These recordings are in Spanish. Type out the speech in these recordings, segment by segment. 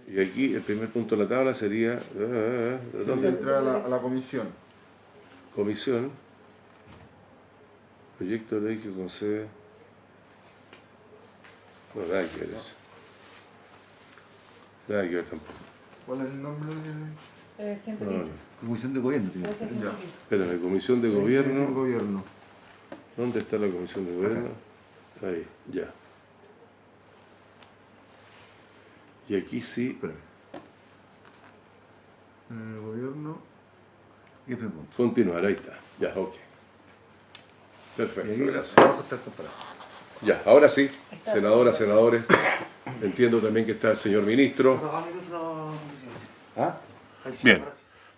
Y aquí el primer punto de la tabla sería... ¿dónde? Entrar a la comisión. Comisión. Proyecto de ley que concede... No, nada que ver eso. Nada que ver tampoco. ¿Cuál es el nombre? 115. Comisión de Gobierno. Espérame, Comisión de Gobierno. Gobierno. ¿Dónde está la Comisión de Gobierno? Ahí, ya. Y aquí sí... Espera. En el gobierno. Y otro punto. Continuar, ahí está. Ya, ok. Y Perfecto, ahí gracias. abajo está el comparado. Ya, ahora sí, senadoras, senadores, entiendo también que está el señor ministro. ¿Ah? Bien,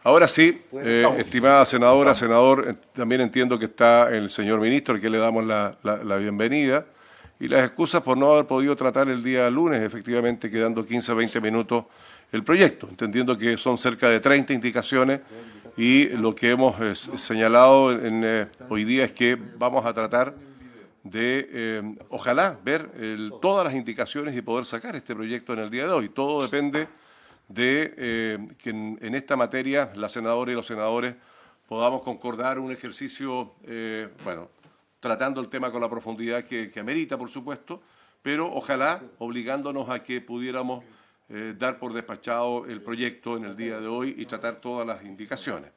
ahora sí, estimada senadora, senador, también entiendo que está el señor ministro, al que le damos la bienvenida, y las excusas por no haber podido tratar el día lunes, efectivamente quedando 15 a 20 minutos el proyecto, entendiendo que son cerca de 30 indicaciones, y lo que hemos señalado hoy día es que vamos a tratar de, ojalá, ver todas las indicaciones y poder sacar este proyecto en el día de hoy. Todo depende de que en esta materia las senadoras y los senadores podamos concordar un ejercicio, tratando el tema con la profundidad que amerita, por supuesto, pero ojalá obligándonos a que pudiéramos dar por despachado el proyecto en el día de hoy y tratar todas las indicaciones.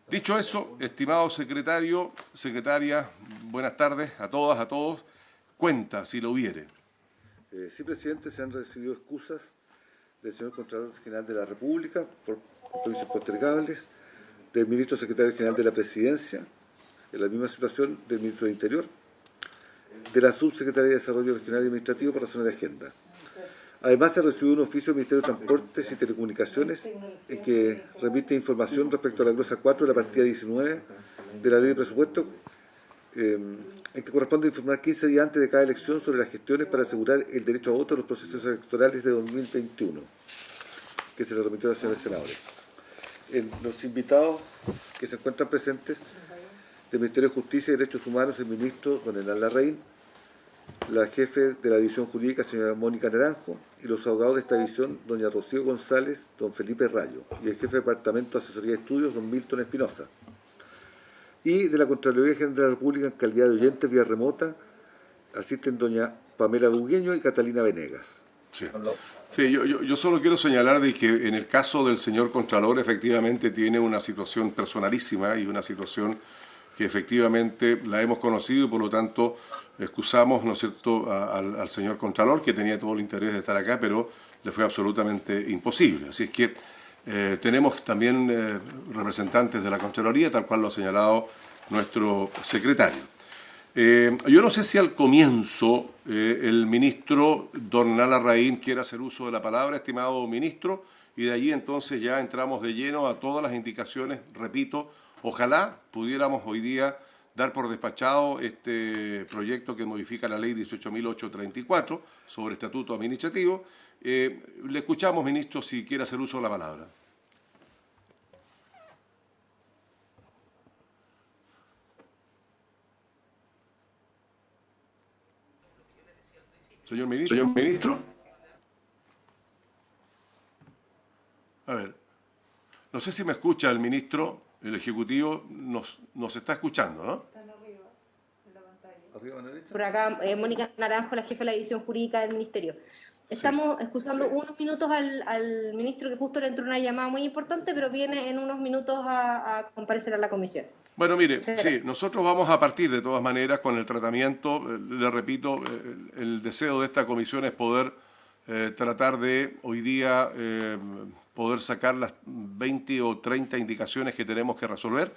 Dicho eso, estimado secretario, secretaria, buenas tardes a todas, a todos. Cuenta, si lo hubiere. Sí, presidente, se han recibido excusas del señor Contralor General de la República por compromisos postergables, del ministro secretario general de la Presidencia, en la misma situación del ministro de Interior, de la subsecretaria de Desarrollo Regional y Administrativo por razones de agenda. Además, se recibió un oficio del Ministerio de Transportes y Telecomunicaciones en que remite información respecto a la glosa 4 de la partida 19 de la Ley de Presupuesto, en que corresponde informar 15 días antes de cada elección sobre las gestiones para asegurar el derecho a voto en los procesos electorales de 2021, que se le remitió a los señores senadores. Los invitados que se encuentran presentes del Ministerio de Justicia y Derechos Humanos, el ministro don Hernán Larraín, la jefe de la división jurídica, señora Mónica Naranjo, y los abogados de esta división, doña Rocío González, don Felipe Rayo, y el jefe de Departamento de Asesoría de Estudios, don Milton Espinosa. Y de la Contraloría General de la República, en calidad de oyentes vía remota, asisten doña Pamela Bugueño y Catalina Venegas. Sí, sí, yo solo quiero señalar de que en el caso del señor Contralor efectivamente tiene una situación personalísima y una situación que efectivamente la hemos conocido y por lo tanto excusamos, ¿no es cierto?, al señor Contralor, que tenía todo el interés de estar acá, pero le fue absolutamente imposible. Así es que tenemos también representantes de la Contraloría, tal cual lo ha señalado nuestro secretario. Yo no sé si al comienzo el ministro don Larraín quiere hacer uso de la palabra, estimado ministro, y de allí entonces ya entramos de lleno a todas las indicaciones, repito, ojalá pudiéramos hoy día dar por despachado este proyecto que modifica la ley 18.834 sobre estatuto administrativo. Le escuchamos, ministro, si quiere hacer uso de la palabra. Señor ministro. Señor ministro. A ver, no sé si me escucha el ministro, el Ejecutivo nos está escuchando, ¿no? Están arriba, en la pantalla. Arriba a la derecha. Por acá, Mónica Naranjo, la jefa de la división jurídica del Ministerio. Estamos excusando unos minutos al ministro, que justo le entró una llamada muy importante, pero viene en unos minutos a comparecer a la comisión. Bueno, mire, sí, nosotros vamos a partir de todas maneras con el tratamiento. Le repito, el deseo de esta comisión es poder tratar de hoy día poder sacar las 20 o 30 indicaciones que tenemos que resolver.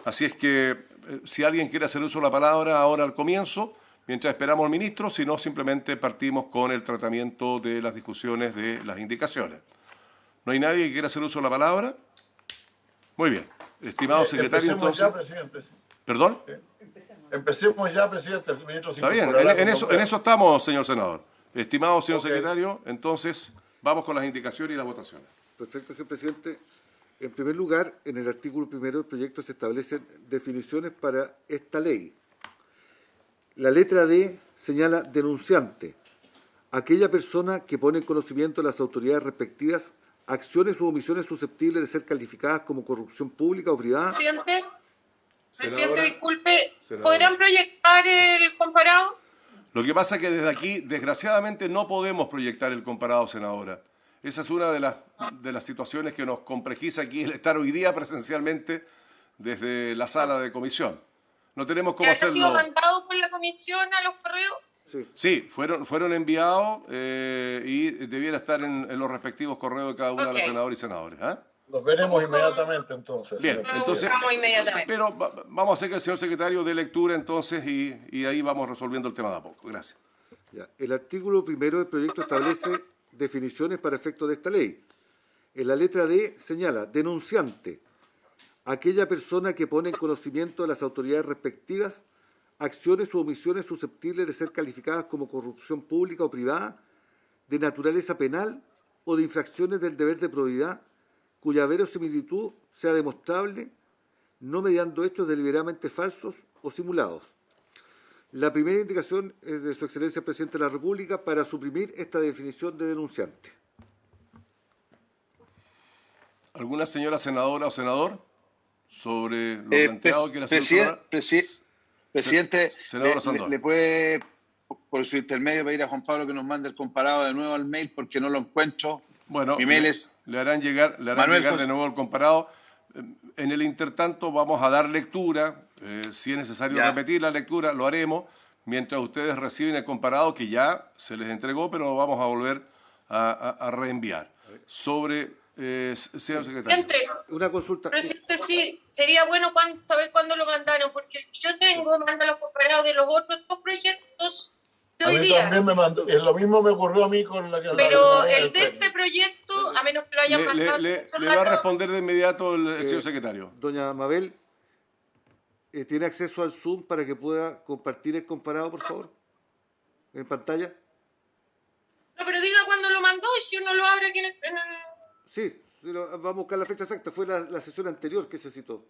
Así es que si alguien quiere hacer uso de la palabra ahora al comienzo, mientras esperamos al ministro, si no, simplemente partimos con el tratamiento de las discusiones de las indicaciones. ¿No hay nadie que quiera hacer uso de la palabra? Muy bien. Estimado secretario, Empecemos entonces... ya, presidente. ¿Perdón? Empecemos ya, presidente. El ministro se Está bien, incorporará en cuando eso estamos, señor senador. Estimado señor Ok. secretario, entonces vamos con las indicaciones y las votaciones. Perfecto, señor presidente. En primer lugar, en el artículo primero del proyecto se establecen definiciones para esta ley. La letra D señala denunciante. aquella persona que pone en conocimiento de las autoridades respectivas acciones u omisiones susceptibles de ser calificadas como corrupción pública o privada. Presidente, disculpe, Senadora. ¿podrán proyectar el comparado? Lo que pasa es que desde aquí, desgraciadamente, no podemos proyectar el comparado, senadora. Esa es una de las situaciones que nos complejiza aquí el estar hoy día presencialmente desde la sala de comisión. No tenemos cómo ¿Ha hacerlo. sido mandado por la comisión a los correos? Sí, fueron enviados y debiera estar en los respectivos correos de cada uno de los senadores y senadores. ¿Ah? Los veremos inmediatamente entonces. Bien, Lo entonces, buscamos inmediatamente. pero vamos a hacer que el señor secretario dé lectura entonces y ahí vamos resolviendo el tema de a poco. Gracias. Ya, el artículo primero del proyecto establece definiciones para efectos de esta ley. En la letra D señala, denunciante, aquella persona que pone en conocimiento de las autoridades respectivas acciones u omisiones susceptibles de ser calificadas como corrupción pública o privada, de naturaleza penal o de infracciones del deber de probidad, cuya verosimilitud sea demostrable, no mediando hechos deliberadamente falsos o simulados. La primera indicación es de Su Excelencia el Presidente de la República para suprimir esta definición de denunciante. ¿Alguna señora senadora o senador sobre lo planteado que la señora Presidente, senador Sandón? le puede, por su intermedio, pedir a Juan Pablo que nos mande el comparado de nuevo al mail porque no lo encuentro. Bueno, mi mail es le harán llegar de nuevo el comparado. En el intertanto vamos a dar lectura. Si es necesario repetir la lectura, lo haremos, mientras ustedes reciben el comparado que ya se les entregó, pero lo vamos a volver a reenviar. Sobre, señor secretario. Una consulta. Presidente, sí, sería bueno saber cuándo lo mandaron, porque el que yo tengo manda los comparados de los otros dos proyectos de A hoy mí día. también me mandó, lo mismo me ocurrió a mí con la que... Pero el de este proyecto, a menos que lo hayan mandado... Le va a responder de inmediato el señor secretario. Doña Mabel, ¿tiene acceso al Zoom para que pueda compartir el comparado, por favor? ¿En pantalla? No, pero diga cuándo lo mandó y si uno lo abre aquí en el... Sí, pero vamos a buscar la fecha exacta. Fue la sesión anterior que se citó.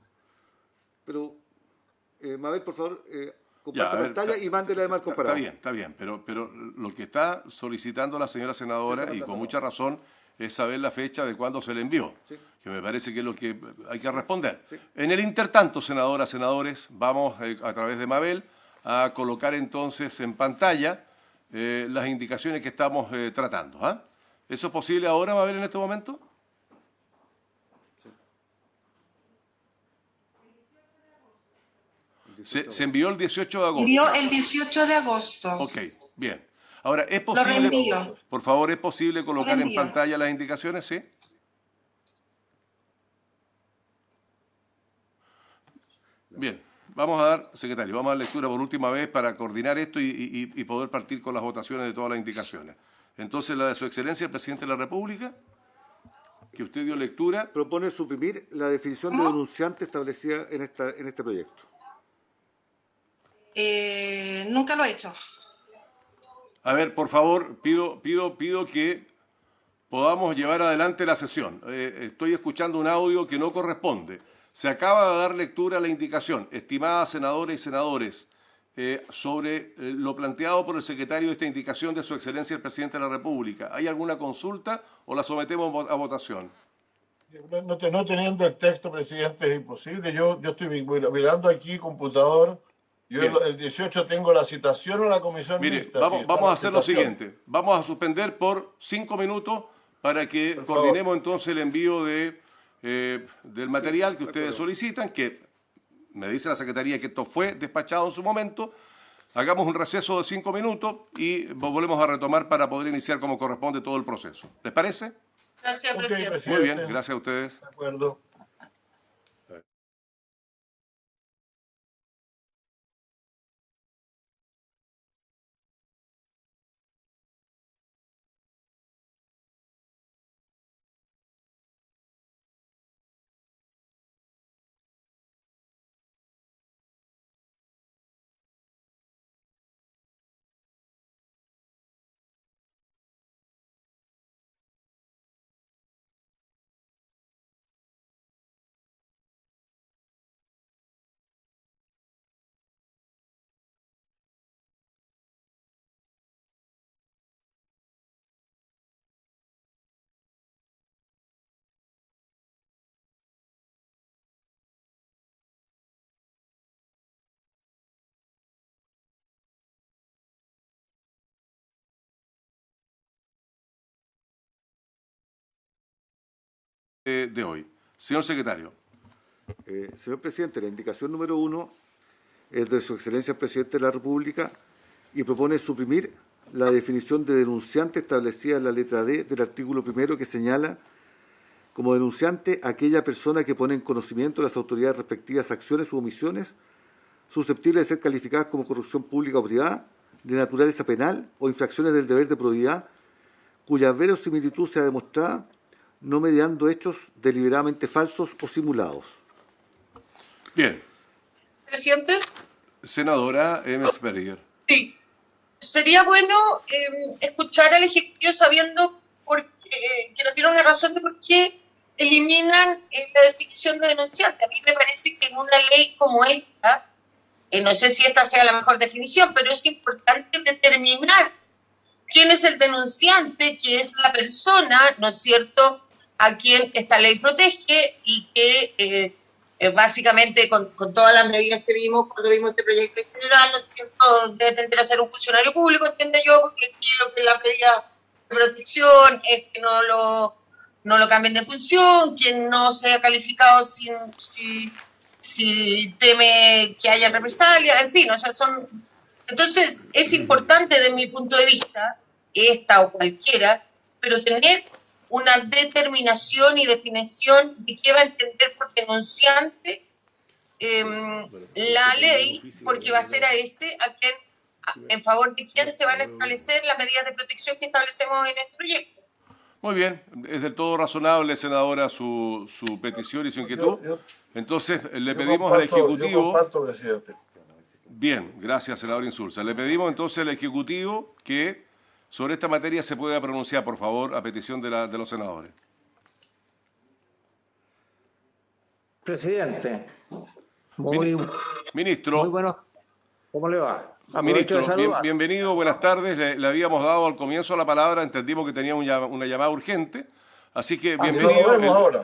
Pero, Mabel, por favor, comparta pantalla y mándela además el comparado. Está bien, pero lo que está solicitando la señora senadora, y con mucha razón, es saber la fecha de cuándo se le envió, que me parece que es lo que hay que responder. En el intertanto, senadoras, senadores, vamos a través de Mabel a colocar entonces en pantalla las indicaciones que estamos tratando. ¿Ah? ¿Eso es posible ahora, Mabel, en este momento? Se envió el 18 de agosto. Envió el 18 de agosto. Ok, bien. Ahora, ¿es posible, por favor, es posible colocar en pantalla las indicaciones? Sí. Bien, vamos a dar, secretario, vamos a dar lectura por última vez para coordinar esto y poder partir con las votaciones de todas las indicaciones. Entonces, la de Su Excelencia, el Presidente de la República, que usted dio lectura. Propone suprimir la definición de denunciante establecida en este proyecto. Nunca lo he hecho. A ver, por favor, pido que podamos llevar adelante la sesión. Estoy escuchando un audio que no corresponde. Se acaba de dar lectura a la indicación, estimadas senadoras y senadores, sobre lo planteado por el secretario de esta indicación de Su Excelencia el Presidente de la República. ¿Hay alguna consulta o la sometemos a votación? No teniendo el texto, presidente, es imposible. Yo estoy mirando aquí computador. Yo el 18 tengo la citación a la comisión mixta. Vamos a hacer lo siguiente. Vamos a suspender por 5 minutos para que coordinemos entonces el envío del material que ustedes solicitan, que me dice la Secretaría que esto fue despachado en su momento. Hagamos un receso de 5 minutos y volvemos a retomar para poder iniciar como corresponde todo el proceso. ¿Les parece? Gracias, presidente. Muy bien, gracias a ustedes. De acuerdo. de hoy. Señor secretario. Señor presidente, la indicación número 1 es de Su Excelencia el Presidente de la República y propone suprimir la definición de denunciante establecida en la letra D del artículo 1 que señala como denunciante a aquella persona que pone en conocimiento de las autoridades respectivas acciones u omisiones susceptibles de ser calificadas como corrupción pública o privada, de naturaleza penal o infracciones del deber de probidad, cuya verosimilitud sea demostrada, no mediando hechos deliberadamente falsos o simulados. Bien. Presidente. Senadora M. Sperger. Sí. Sería bueno escuchar al Ejecutivo sabiendo que nos dieron una razón de por qué eliminan la definición de denunciante. A mí me parece que en una ley como esta, no sé si esta sea la mejor definición, pero es importante determinar quién es el denunciante, que es la persona, ¿no es cierto?, a quien esta ley protege y que básicamente con todas las medidas que vimos cuando vimos este proyecto en general, ¿no es cierto?, debe tender a ser un funcionario público, entiendo yo, porque aquí lo que la medida de protección es que no lo cambien de función, quien no sea calificado si teme que haya represalias, en fin, o sea, son... Entonces, es importante desde mi punto de vista, esta o cualquiera, pero tener una determinación y definición de qué va a entender por denunciante la ley, porque va a ser en favor de quién se van a establecer las medidas de protección que establecemos en este proyecto. Muy bien, es del todo razonable, senadora, su petición y su inquietud. Entonces, le pedimos al Ejecutivo... Yo comparto, presidente. Bien, gracias, senador Insulza. Le pedimos entonces al Ejecutivo que sobre esta materia se pueda pronunciar, por favor, a petición de los senadores. Presidente, Ministro. Muy bueno. ¿Cómo le va? Ministro, bienvenido, buenas tardes. Le habíamos dado al comienzo la palabra, entendimos que tenía una llamada urgente, así que bienvenido.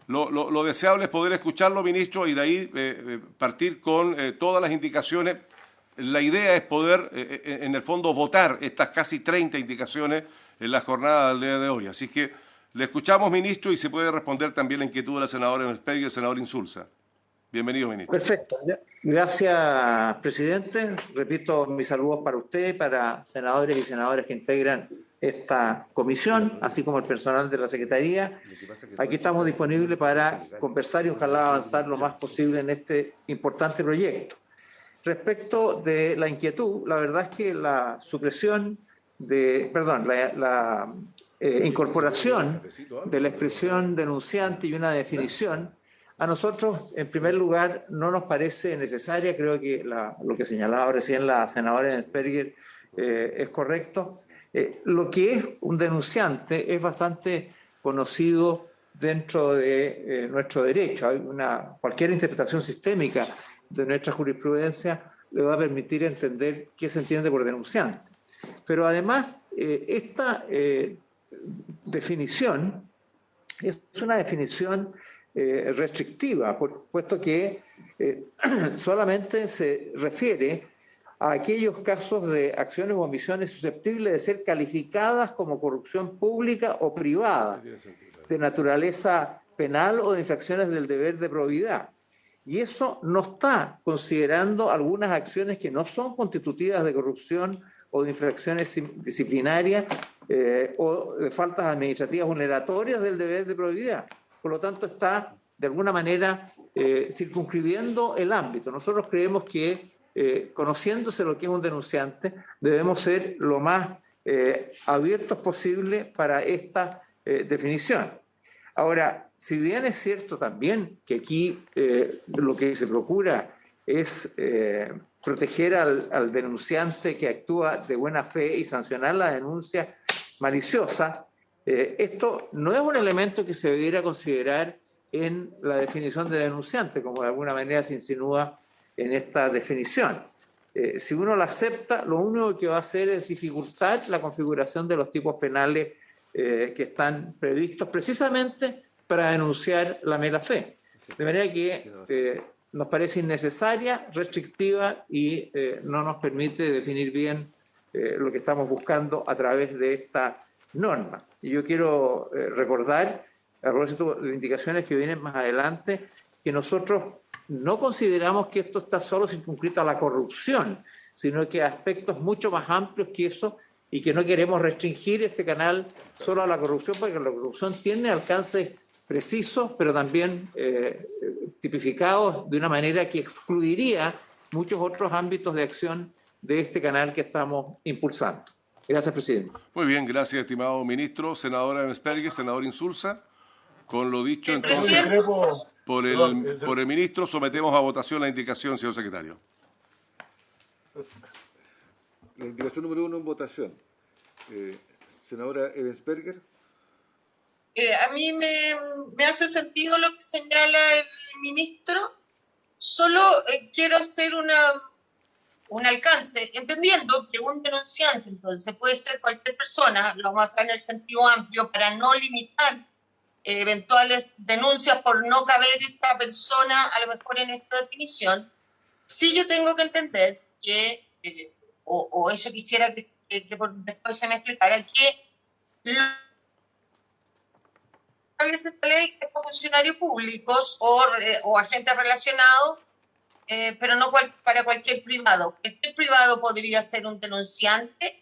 Lo deseable es poder escucharlo, ministro, y de ahí partir con todas las indicaciones. La idea es poder, en el fondo, votar estas casi 30 indicaciones en la jornada del día de hoy. Así que le escuchamos, ministro, y se puede responder también la inquietud de la senadora Sperger y el senador Insulza. Bienvenido, ministro. Perfecto. Gracias, presidente. Repito mis saludos para usted, para senadores y senadoras que integran esta comisión, así como el personal de la Secretaría. Aquí estamos disponibles para conversar y ojalá avanzar lo más posible en este importante proyecto. Respecto de la inquietud, la verdad es que la supresión la incorporación de la expresión denunciante y una definición, a nosotros, en primer lugar, no nos parece necesaria. Creo que lo que señalaba recién la senadora Sperger es correcto. Lo que es un denunciante es bastante conocido dentro de nuestro derecho. Cualquier interpretación sistémica de nuestra jurisprudencia le va a permitir entender qué se entiende por denunciante. Pero además, esta definición es una definición restrictiva, puesto que solamente se refiere a aquellos casos de acciones o omisiones susceptibles de ser calificadas como corrupción pública o privada, de naturaleza penal o de infracciones del deber de probidad. Y eso no está considerando algunas acciones que no son constitutivas de corrupción o de infracciones disciplinarias o de faltas administrativas vulneratorias del deber de probidad. Por lo tanto, está de alguna manera circunscribiendo el ámbito. Nosotros creemos que, conociéndose lo que es un denunciante, debemos ser lo más abiertos posible para esta definición. Ahora, si bien es cierto también que aquí lo que se procura es proteger al denunciante que actúa de buena fe y sancionar la denuncia maliciosa, esto no es un elemento que se debiera considerar en la definición de denunciante, como de alguna manera se insinúa en esta definición. Si uno la acepta, lo único que va a hacer es dificultar la configuración de los tipos penales que están previstos precisamente para denunciar la mala fe. De manera que nos parece innecesaria, restrictiva y no nos permite definir bien lo que estamos buscando a través de esta norma. Y yo quiero recordar a propósito de indicaciones que vienen más adelante, que nosotros no consideramos que esto está solo circunscrito a la corrupción, sino que a aspectos mucho más amplios que eso, y que no queremos restringir este canal solo a la corrupción, porque la corrupción tiene alcances precisos, pero también tipificados de una manera que excluiría muchos otros ámbitos de acción de este canal que estamos impulsando. Gracias, presidente. Muy bien, gracias, estimado ministro. Senadora Ebensperger, senador Insulza. Con lo dicho, entonces, por el ministro, sometemos a votación la indicación, señor secretario. La indicación número 1 en votación. Senadora Ebensperger. A mí me hace sentido lo que señala el ministro. Solo quiero hacer un alcance, entendiendo que un denunciante, entonces, puede ser cualquier persona, lo vamos a dejar en el sentido amplio, para no limitar eventuales denuncias por no caber esta persona, a lo mejor en esta definición. Sí, yo tengo que entender que, o eso quisiera que después se me explicara, que establece esta ley es para funcionarios públicos o agentes relacionados, pero no para cualquier privado. Cualquier privado podría ser un denunciante,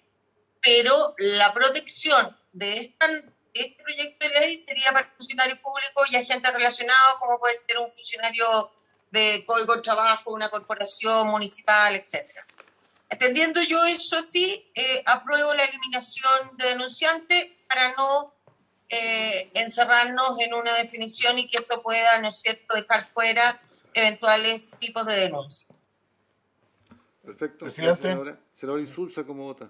pero la protección de este proyecto de ley sería para funcionarios públicos y agentes relacionados, como puede ser un funcionario de Código de Trabajo, una corporación municipal, etc. Entendiendo yo eso así, apruebo la eliminación de denunciante para no encerrarnos en una definición y que esto pueda, ¿no es cierto?, dejar fuera eventuales tipos de denuncia. Perfecto. Presidente. Senador Insulza, ¿cómo vota?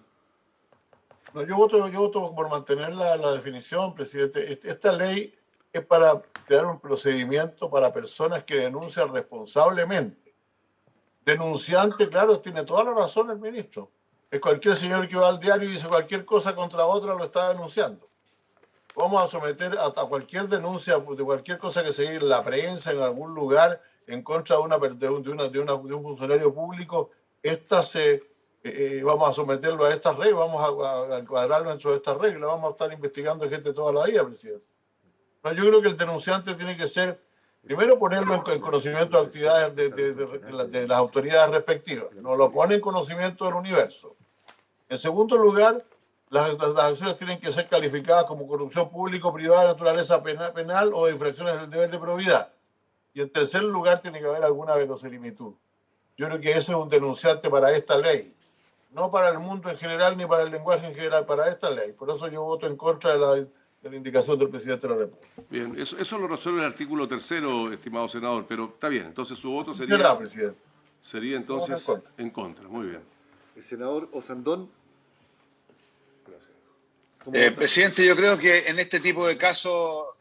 No, yo voto por mantener la definición, presidente. Esta ley es para crear un procedimiento para personas que denuncian responsablemente. Denunciante, claro, tiene toda la razón el ministro. Es cualquier señor que va al diario y dice cualquier cosa contra otra, lo está denunciando. Vamos a someter a cualquier denuncia de cualquier cosa que se diga en la prensa, en algún lugar, en contra de un funcionario público. Vamos a someterlo a estas reglas, vamos a encuadrarlo dentro de estas reglas, vamos a estar investigando gente toda la vida, presidente. No, yo creo que el denunciante tiene que ser, primero, ponerlo en conocimiento de actividades de las autoridades respectivas, no lo pone en conocimiento del universo. En segundo lugar, las acciones tienen que ser calificadas como corrupción público-privada de naturaleza penal o de infracciones del deber de probidad. Y en tercer lugar, tiene que haber alguna verosimilitud. Yo creo que ese es un denunciante para esta ley. No para el mundo en general ni para el lenguaje en general, para esta ley. Por eso yo voto en contra de la indicación del presidente de la República. Bien, eso lo resuelve el artículo 3º, estimado senador, pero está bien. Entonces su voto sería entonces en contra. Muy bien. El senador Osandón. Presidente, yo creo que en este tipo de casos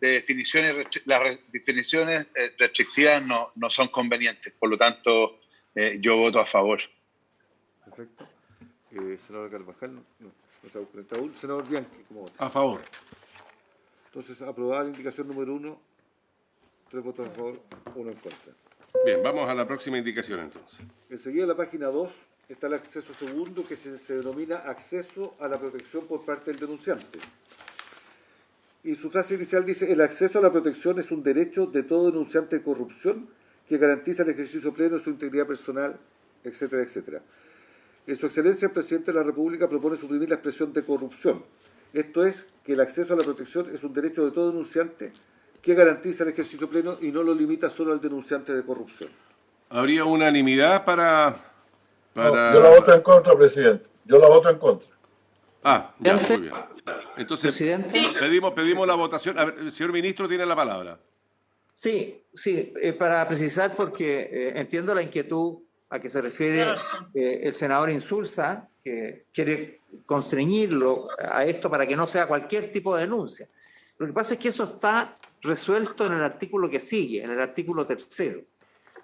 de definiciones, las definiciones restrictivas no son convenientes. Por lo tanto, yo voto a favor. Perfecto. Senador Carvajal, no se ha presentado. Senador Bianchi, ¿cómo vota? A favor. Entonces, aprobada la indicación número 1, 3 votos a favor, 1 en contra. Bien, vamos a la próxima indicación entonces. Enseguida, en la página 2, está el acceso segundo, que se denomina acceso a la protección por parte del denunciante. Y su frase inicial dice: el acceso a la protección es un derecho de todo denunciante de corrupción que garantiza el ejercicio pleno de su integridad personal, etcétera, etcétera. En su excelencia, el presidente de la República propone suprimir la expresión de corrupción. Esto es, que el acceso a la protección es un derecho de todo denunciante que garantiza el ejercicio pleno y no lo limita solo al denunciante de corrupción. ¿Habría unanimidad para...? No, yo la voto en contra, presidente. Yo la voto en contra. Ya, muy bien. Entonces, pedimos la votación. A ver, el señor ministro tiene la palabra. Sí, para precisar, porque entiendo la inquietud a que se refiere el senador Insulza, que quiere constreñirlo a esto para que no sea cualquier tipo de denuncia. Lo que pasa es que eso está resuelto en el artículo que sigue, en el artículo 3º.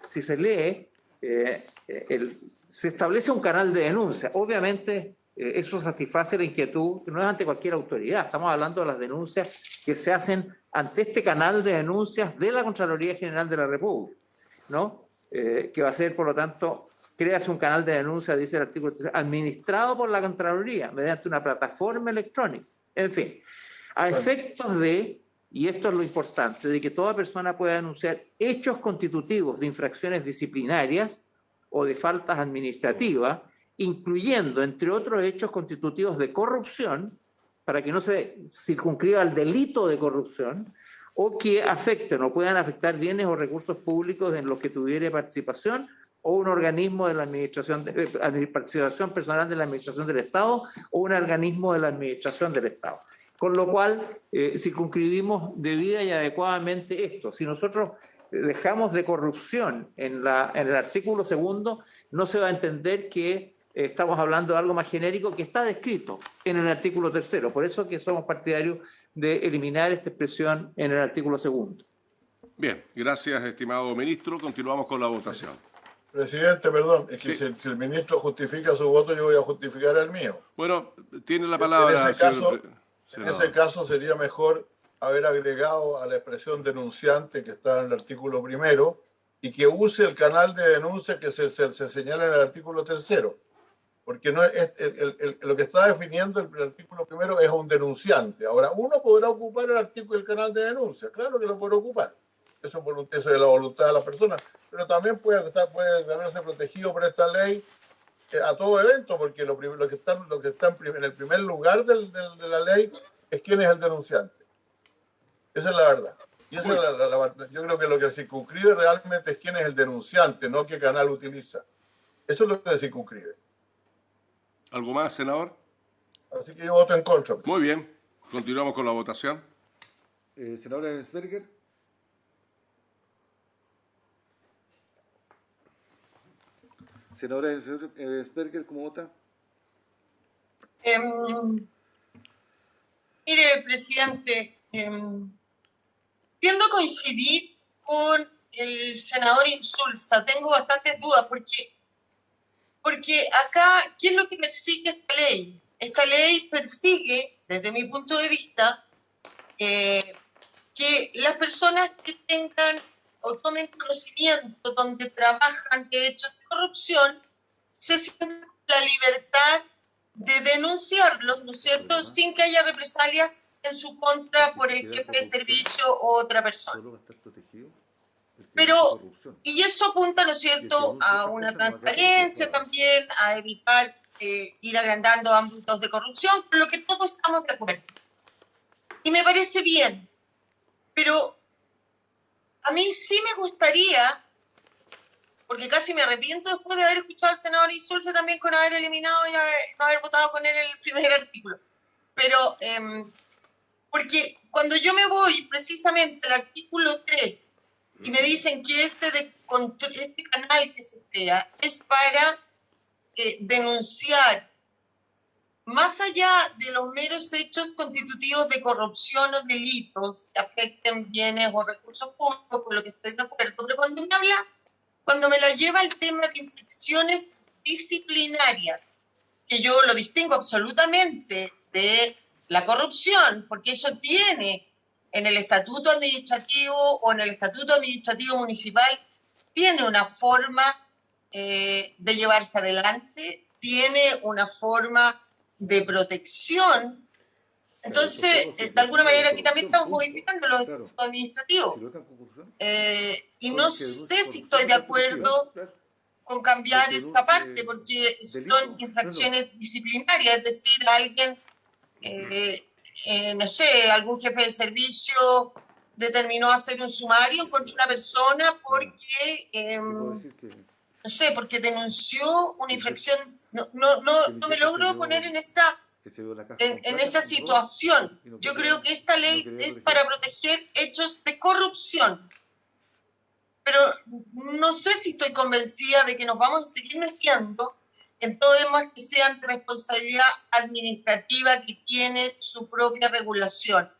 Si se lee, se establece un canal de denuncia. Obviamente, eso satisface la inquietud, que no es ante cualquier autoridad. Estamos hablando de las denuncias que se hacen ante este canal de denuncias de la Contraloría General de la República, ¿no? Que va a ser, por lo tanto, créase un canal de denuncia, dice el artículo 3, administrado por la Contraloría mediante una plataforma electrónica. En fin, a efectos de y esto es lo importante, de que toda persona pueda denunciar hechos constitutivos de infracciones disciplinarias o de faltas administrativas, incluyendo, entre otros, hechos constitutivos de corrupción, para que no se circunscriba al delito de corrupción, o que afecten o puedan afectar bienes o recursos públicos en los que tuviere participación, o un organismo de la administración, participación personal de la administración del Estado, o un organismo de la administración del Estado. Con lo cual, circunscribimos debida y adecuadamente esto. Si nosotros dejamos de corrupción en el artículo 2, no se va a entender que estamos hablando de algo más genérico que está descrito en el artículo 3. Por eso que somos partidarios de eliminar esta expresión en el artículo 2. Bien, gracias, estimado ministro. Continuamos con la votación. Presidente, perdón, es que si el ministro justifica su voto, yo voy a justificar el mío. Bueno, tiene la palabra, en ese caso sería mejor haber agregado a la expresión denunciante que está en el artículo 1 y que use el canal de denuncia que se señala en el artículo 3. Porque no es, lo que está definiendo el artículo 1 es un denunciante. Ahora, uno podrá ocupar el canal de denuncia, claro que lo podrá ocupar. Eso es de la voluntad de la persona, pero también puede verse protegido por esta ley a todo evento, porque lo que está en el primer lugar de la ley es quién es el denunciante. Esa es la verdad. Y esa es yo creo que lo que circunscribe realmente es quién es el denunciante, no qué canal utiliza. Eso es lo que circunscribe. ¿Algo más, senador? Así que yo voto en contra. Muy bien. Continuamos con la votación. Senadora Ensberger. Senadora Ensberger, ¿cómo vota? Mire, presidente, tiendo a coincidir con el senador Insulza. Tengo bastantes dudas porque acá, ¿qué es lo que persigue esta ley? Esta ley persigue, desde mi punto de vista, que las personas que tengan o tomen conocimiento donde trabajan de hechos de corrupción se sientan con la libertad de denunciarlos, ¿no es cierto?, sin que haya represalias en su contra por el jefe de servicio o otra persona. Pero, y eso apunta, ¿no es cierto?, a una transparencia también, a evitar ir agrandando ámbitos de corrupción, con lo que todos estamos de acuerdo. Y me parece bien, pero a mí sí me gustaría, porque casi me arrepiento después de haber escuchado al senador Insulza también con haber eliminado y no haber votado con él el primer artículo. Pero, porque cuando yo me voy precisamente al artículo 3 y me dicen que este canal que se crea es para denunciar más allá de los meros hechos constitutivos de corrupción o delitos que afecten bienes o recursos públicos, con lo que estoy de acuerdo, pero cuando me la lleva el tema de infracciones disciplinarias, que yo lo distingo absolutamente de la corrupción, porque eso tiene en el estatuto administrativo o en el estatuto administrativo municipal, tiene una forma de llevarse adelante, tiene una forma de protección. Entonces, de alguna manera aquí también estamos modificando los estatutos administrativos. Y no sé si estoy de acuerdo con cambiar esa parte, porque son infracciones disciplinarias, es decir, alguien, no sé, algún jefe de servicio determinó hacer un sumario contra una persona porque, no sé, porque denunció una infracción. No me logro poner en esa situación. Yo creo que esta ley es para proteger hechos de corrupción. Pero no sé si estoy convencida de que nos vamos a seguir metiendo en temas que sean de responsabilidad administrativa que tiene su propia regulación.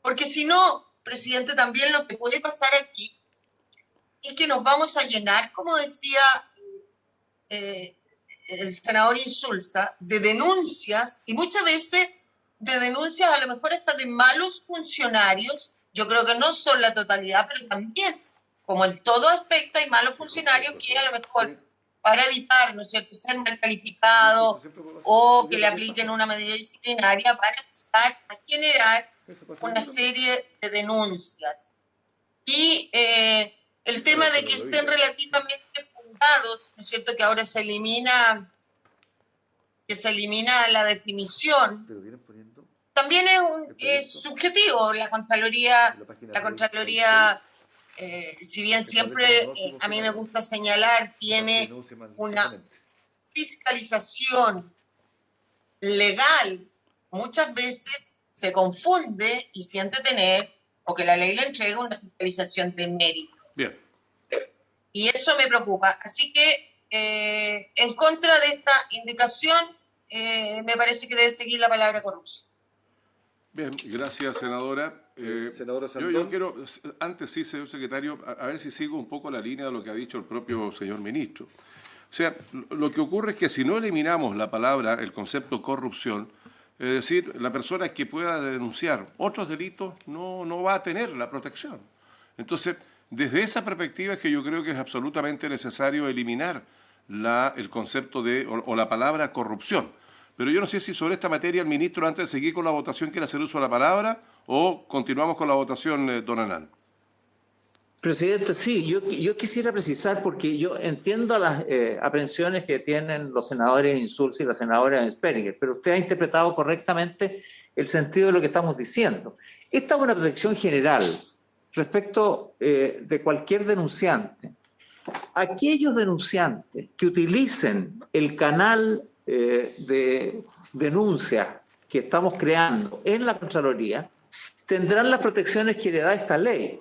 Porque si no, presidente, también lo que puede pasar aquí es que nos vamos a llenar, como decía el senador Insulza, de denuncias, y muchas veces de denuncias a lo mejor hasta de malos funcionarios. Yo creo que no son la totalidad, pero también, como en todo aspecto, hay malos funcionarios que a lo mejor, para evitar, ¿no es cierto?, ser mal calificados o que le apliquen una medida disciplinaria, van a empezar a generar una serie de denuncias. Y el tema de que estén relativamente fundados, ¿no es cierto?, que ahora se elimina la definición, también es subjetivo. La Contraloría, si bien siempre a mí me gusta señalar, tiene una fiscalización legal, muchas veces se confunde y siente tener, o que la ley le entrega, una fiscalización de mérito. Bien. Y eso me preocupa. Así que, en contra de esta indicación, me parece que debe seguir la palabra corrupción. Bien, gracias, senadora. Yo quiero, antes sí, señor secretario, a ver si sigo un poco la línea de lo que ha dicho el propio señor ministro. O sea, lo que ocurre es que si no eliminamos la palabra, el concepto corrupción, es decir, la persona que pueda denunciar otros delitos no va a tener la protección. Entonces, desde esa perspectiva es que yo creo que es absolutamente necesario eliminar el concepto o la palabra corrupción. Pero yo no sé si sobre esta materia el ministro, antes de seguir con la votación, quiere hacer uso de la palabra o continuamos con la votación, don Anán. Presidente, sí, yo quisiera precisar, porque yo entiendo las aprehensiones que tienen los senadores Insulza y la senadora Sperringer, pero usted ha interpretado correctamente el sentido de lo que estamos diciendo. Esta es una protección general respecto de cualquier denunciante. Aquellos denunciantes que utilicen el canal de denuncia que estamos creando en la Contraloría tendrán las protecciones que le da esta ley.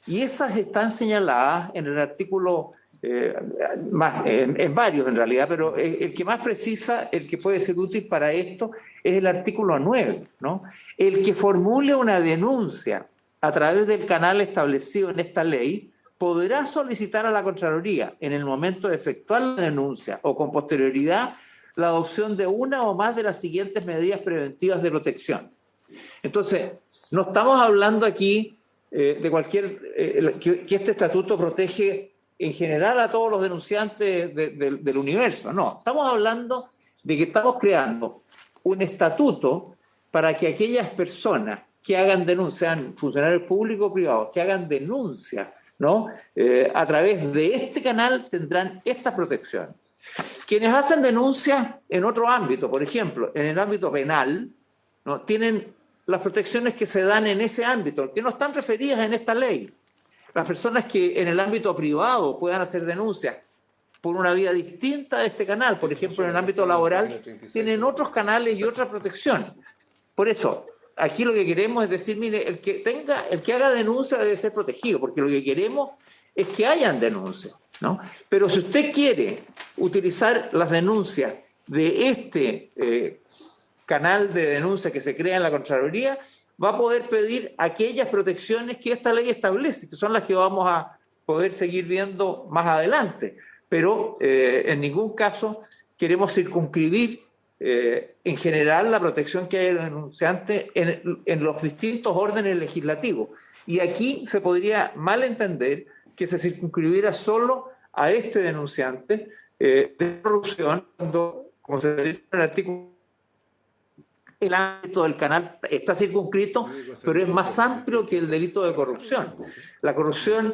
Y esas están señaladas en el artículo, en varios en realidad, pero el que más precisa, el que puede ser útil para esto, es el artículo 9, ¿no? El que formule una denuncia a través del canal establecido en esta ley podrá solicitar a la Contraloría, en el momento de efectuar la denuncia o con posterioridad, la adopción de una o más de las siguientes medidas preventivas de protección. Entonces, no estamos hablando aquí de cualquier, que este estatuto protege en general a todos los denunciantes del universo. No, estamos hablando de que estamos creando un estatuto para que aquellas personas que hagan denuncias, funcionarios públicos o privados, que hagan denuncias, ¿no? A través de este canal tendrán esta protección. Quienes hacen denuncias en otro ámbito, por ejemplo, en el ámbito penal, ¿no? Tienen las protecciones que se dan en ese ámbito, que no están referidas en esta ley. Las personas que en el ámbito privado puedan hacer denuncias por una vía distinta a este canal, por ejemplo, en el ámbito laboral, tienen otros canales y otra protección. Por eso, aquí lo que queremos es decir, mire, el que haga denuncia debe ser protegido, porque lo que queremos es que hayan denuncias, ¿no? Pero si usted quiere utilizar las denuncias de este canal de denuncia que se crea en la Contraloría, va a poder pedir aquellas protecciones que esta ley establece, que son las que vamos a poder seguir viendo más adelante. Pero en ningún caso queremos circunscribir en general la protección que hay del denunciante en los distintos órdenes legislativos. Y aquí se podría malentender que se circunscribiera solo a este denunciante de corrupción, cuando, como se dice en el artículo, el ámbito del canal está circunscrito, pero es más amplio que el delito de corrupción. La corrupción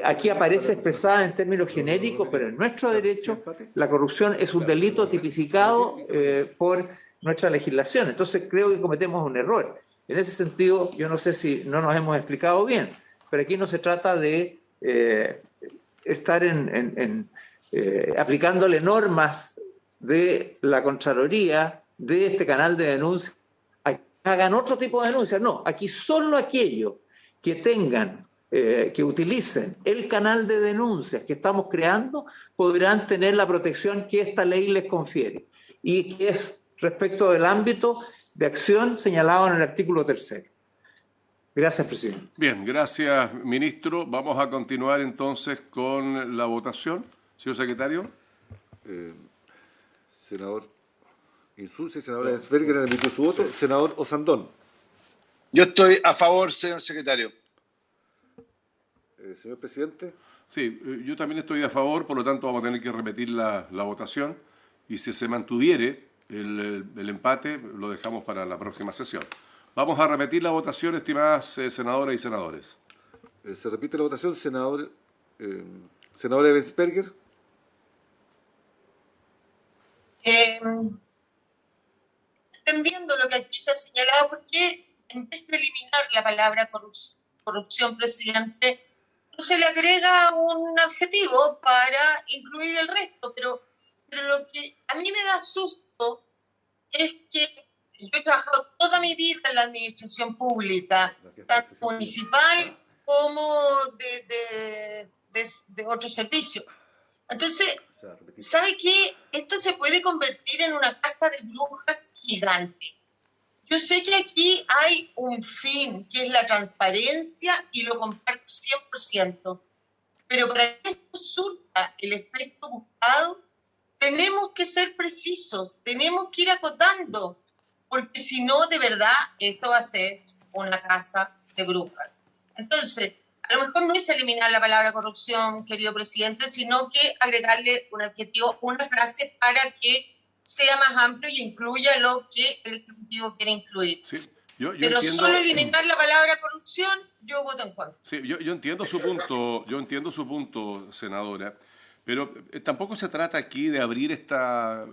aquí aparece expresada en términos genéricos, pero en nuestro derecho la corrupción es un delito tipificado por nuestra legislación. Entonces creo que cometemos un error. En ese sentido, yo no sé si no nos hemos explicado bien, pero aquí no se trata de estar aplicándole normas de la Contraloría, de este canal de denuncia, hagan otro tipo de denuncias. No, aquí solo aquellos que tengan, que utilicen el canal de denuncias que estamos creando, podrán tener la protección que esta ley les confiere, y que es respecto del ámbito de acción señalado en el artículo 3. Gracias, presidente. Bien, gracias, ministro. Vamos a continuar entonces con la votación. Señor secretario. Senador Insulza y senadora Sperringer han emitido su voto. Senador Osandón. Yo estoy a favor, señor secretario. Señor presidente. Sí, yo también estoy a favor, por lo tanto vamos a tener que repetir la votación, y si se mantuviere el empate, lo dejamos para la próxima sesión. Vamos a repetir la votación, estimadas senadoras y senadores. Se repite la votación, senadora Ebensperger. Entendiendo lo que aquí se ha señalado, ¿por qué en vez de eliminar la palabra corrupción, presidente, no se le agrega un adjetivo para incluir el resto? Pero lo que a mí me da susto es que yo he trabajado toda mi vida en la administración pública, tanto municipal como de otros servicios. Entonces, ¿sabe qué? Esto se puede convertir en una casa de brujas gigante. Yo sé que aquí hay un fin, que es la transparencia, y lo comparto 100%. Pero para que esto surta el efecto buscado, tenemos que ser precisos, tenemos que ir acotando, porque si no, de verdad, esto va a ser una casa de brujas. Entonces, a lo mejor no es eliminar la palabra corrupción, querido presidente, sino que agregarle un adjetivo, una frase para que sea más amplio y incluya lo que el Ejecutivo quiere incluir. Sí, yo pero entiendo, solo eliminar la palabra corrupción, yo voto en contra. Sí, yo entiendo su punto, senadora, pero tampoco se trata aquí de abrir esta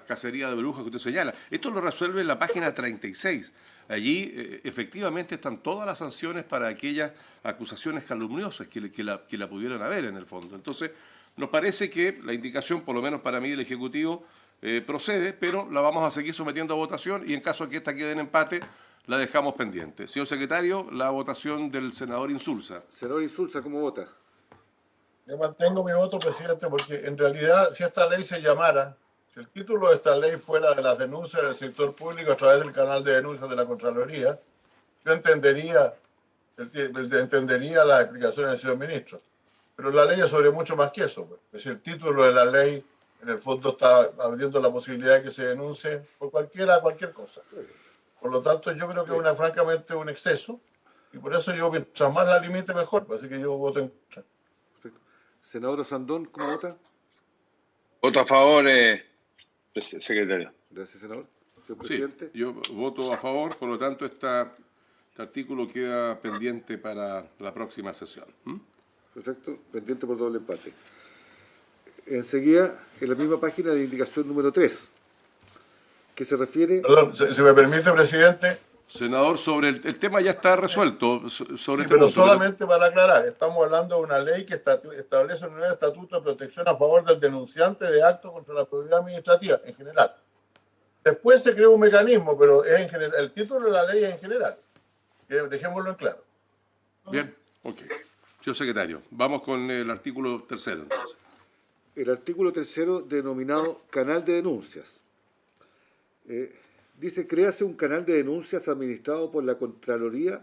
cacería de brujas que usted señala. Esto lo resuelve en la página 36. Allí efectivamente están todas las sanciones para aquellas acusaciones calumniosas que la pudieran haber en el fondo. Entonces, nos parece que la indicación, por lo menos para mí, del Ejecutivo, procede, pero la vamos a seguir sometiendo a votación y en caso de que esta quede en empate, la dejamos pendiente. Señor secretario, la votación del senador Insulza. Senador Insulza, ¿cómo vota? Yo mantengo mi voto, presidente, porque en realidad, si esta ley se llamara, si el título de esta ley fuera de las denuncias del sector público a través del canal de denuncias de la Contraloría, yo entendería las explicaciones del señor ministro. Pero la ley es sobre mucho más que eso. Pues. Es decir, el título de la ley, en el fondo, está abriendo la posibilidad de que se denuncie por cualquier cosa. Por lo tanto, yo creo que es francamente un exceso, y por eso yo, mientras más la limite, mejor. Así que yo voto en contra. Perfecto. Senador Sandón, ¿cómo vota? Voto a favor, secretario. Gracias, senador. Señor presidente. Sí, yo voto a favor, por lo tanto, este artículo queda pendiente para la próxima sesión. Perfecto, pendiente por doble empate. Enseguida, en la misma página de indicación número 3, que se refiere... Perdón, si me permite, presidente. Senador, sobre el tema ya está resuelto. Pero solamente para aclarar, estamos hablando de una ley que establece un nuevo estatuto de protección a favor del denunciante de actos contra la probidad administrativa, en general. Después se creó un mecanismo, pero es en general, el título de la ley es en general. Dejémoslo en claro. Bien, ok. Señor secretario, vamos con el artículo 3 entonces. El artículo 3, denominado canal de denuncias. Dice, créase un canal de denuncias administrado por la Contraloría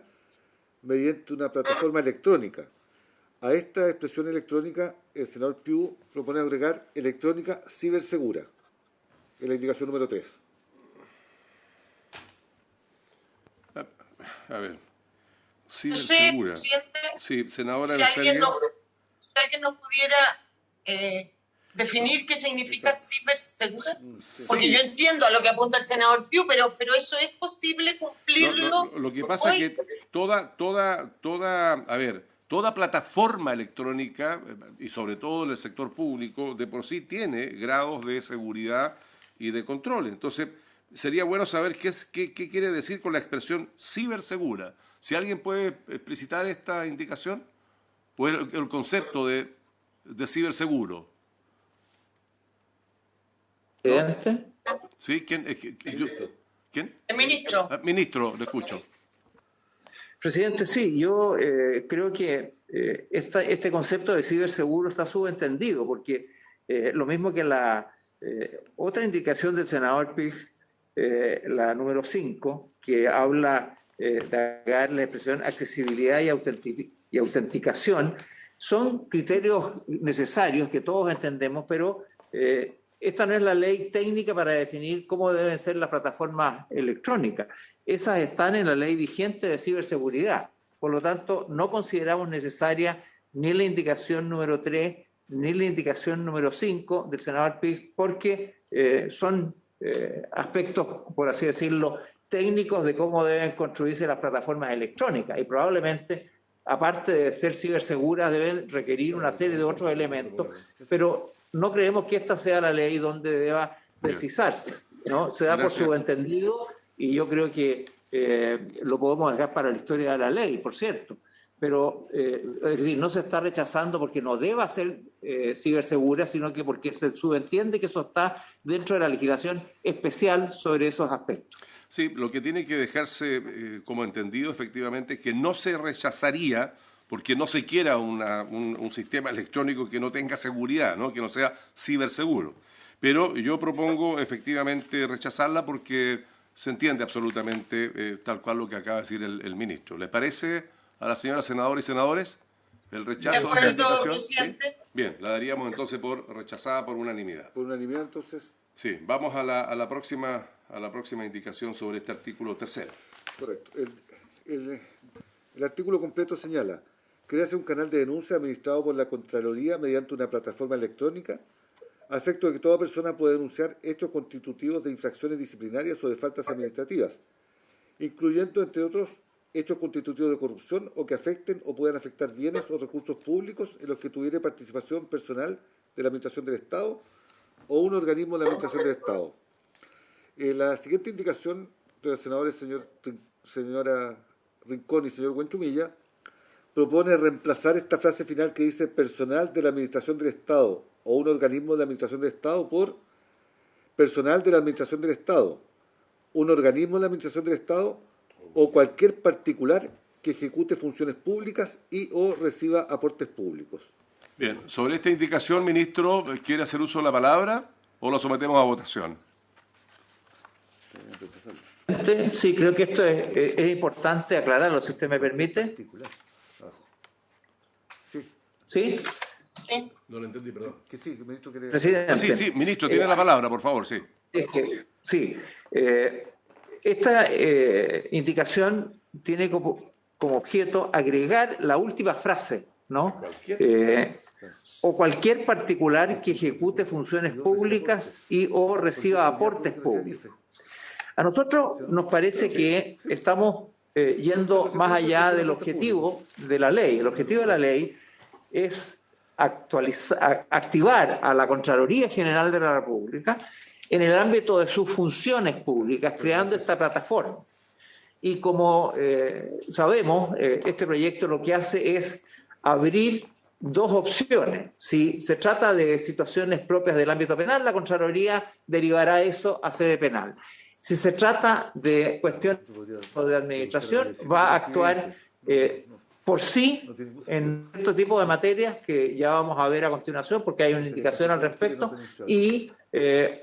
mediante una plataforma electrónica. A esta expresión electrónica, el senador Piu propone agregar electrónica cibersegura. Es la indicación número 3. A ver. Cibersegura. Sí, senadora. Si alguien nos pudiera definir qué significa cibersegura, porque yo entiendo a lo que apunta el senador Piu, pero eso es posible cumplirlo. Lo que pasa es que toda plataforma electrónica, y sobre todo en el sector público, de por sí tiene grados de seguridad y de control. Entonces, sería bueno saber qué quiere decir con la expresión cibersegura. Si alguien puede explicitar esta indicación, pues el concepto de ciberseguro. ¿Presidente? ¿Sí? ¿Quién? El ministro. Ministro, le escucho. Presidente, sí, yo creo que este concepto de ciberseguro está subentendido, porque lo mismo que la otra indicación del senador Pig, la número 5, que habla de agregar la expresión accesibilidad y autenticación, son criterios necesarios que todos entendemos, pero esta no es la ley técnica para definir cómo deben ser las plataformas electrónicas. Esas están en la ley vigente de ciberseguridad. Por lo tanto, no consideramos necesaria ni la indicación número 3 ni la indicación número 5 del senador Pig, porque son aspectos, por así decirlo, técnicos de cómo deben construirse las plataformas electrónicas y probablemente, aparte de ser ciberseguras, deben requerir una serie de otros elementos, pero no creemos que esta sea la ley donde deba precisarse, ¿no? Se da por subentendido y yo creo que lo podemos dejar para la historia de la ley, por cierto, pero es decir, no se está rechazando porque no deba ser cibersegura, sino que porque se subentiende que eso está dentro de la legislación especial sobre esos aspectos. Sí, lo que tiene que dejarse como entendido efectivamente es que no se rechazaría porque no se quiera un sistema electrónico que no tenga seguridad, ¿no? Que no sea ciberseguro. Pero yo propongo efectivamente rechazarla porque se entiende absolutamente tal cual lo que acaba de decir el ministro. ¿Les parece a las señoras senadoras y senadores el rechazo de la invitación? ¿Sí? Bien, la daríamos entonces por rechazada por unanimidad. Por unanimidad, entonces. Sí, vamos a la próxima indicación sobre este artículo tercero. Correcto. El artículo completo señala: créase un canal de denuncia administrado por la Contraloría mediante una plataforma electrónica a efecto de que toda persona pueda denunciar hechos constitutivos de infracciones disciplinarias o de faltas administrativas, incluyendo, entre otros, hechos constitutivos de corrupción o que afecten o puedan afectar bienes o recursos públicos en los que tuviere participación personal de la Administración del Estado o un organismo de la Administración del Estado. La siguiente indicación de los senadores señora Rincón y señor Buenchumilla propone reemplazar esta frase final que dice personal de la Administración del Estado o un organismo de la Administración del Estado por personal de la Administración del Estado, un organismo de la Administración del Estado o cualquier particular que ejecute funciones públicas y o reciba aportes públicos. Bien, sobre esta indicación, ministro, ¿quiere hacer uso de la palabra o lo sometemos a votación? Sí, creo que esto es importante aclararlo, si usted me permite. ¿Sí? Sí. No lo entendí, perdón. Que sí, el ministro quiere... Presidente. Sí, ministro, tiene la palabra, por favor, sí. Sí. Esta indicación tiene como objeto agregar la última frase, ¿no? O cualquier particular que ejecute funciones públicas y o reciba aportes públicos. A nosotros nos parece que estamos yendo más allá del objetivo de la ley. El objetivo de la ley es activar a la Contraloría General de la República en el ámbito de sus funciones públicas, creando esta plataforma. Y como sabemos, este proyecto lo que hace es abrir dos opciones. Si se trata de situaciones propias del ámbito penal, la Contraloría derivará eso a sede penal. Si se trata de cuestiones de administración, va a actuar por sí en este tipo de materias que ya vamos a ver a continuación, porque hay una indicación al respecto, y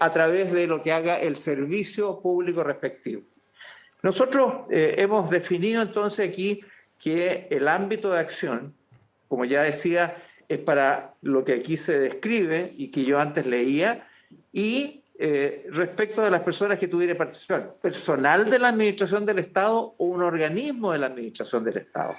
a través de lo que haga el servicio público respectivo. Nosotros hemos definido entonces aquí que el ámbito de acción, como ya decía, es para lo que aquí se describe y que yo antes leía, y respecto de las personas que tuvieran participación, personal de la Administración del Estado o un organismo de la Administración del Estado.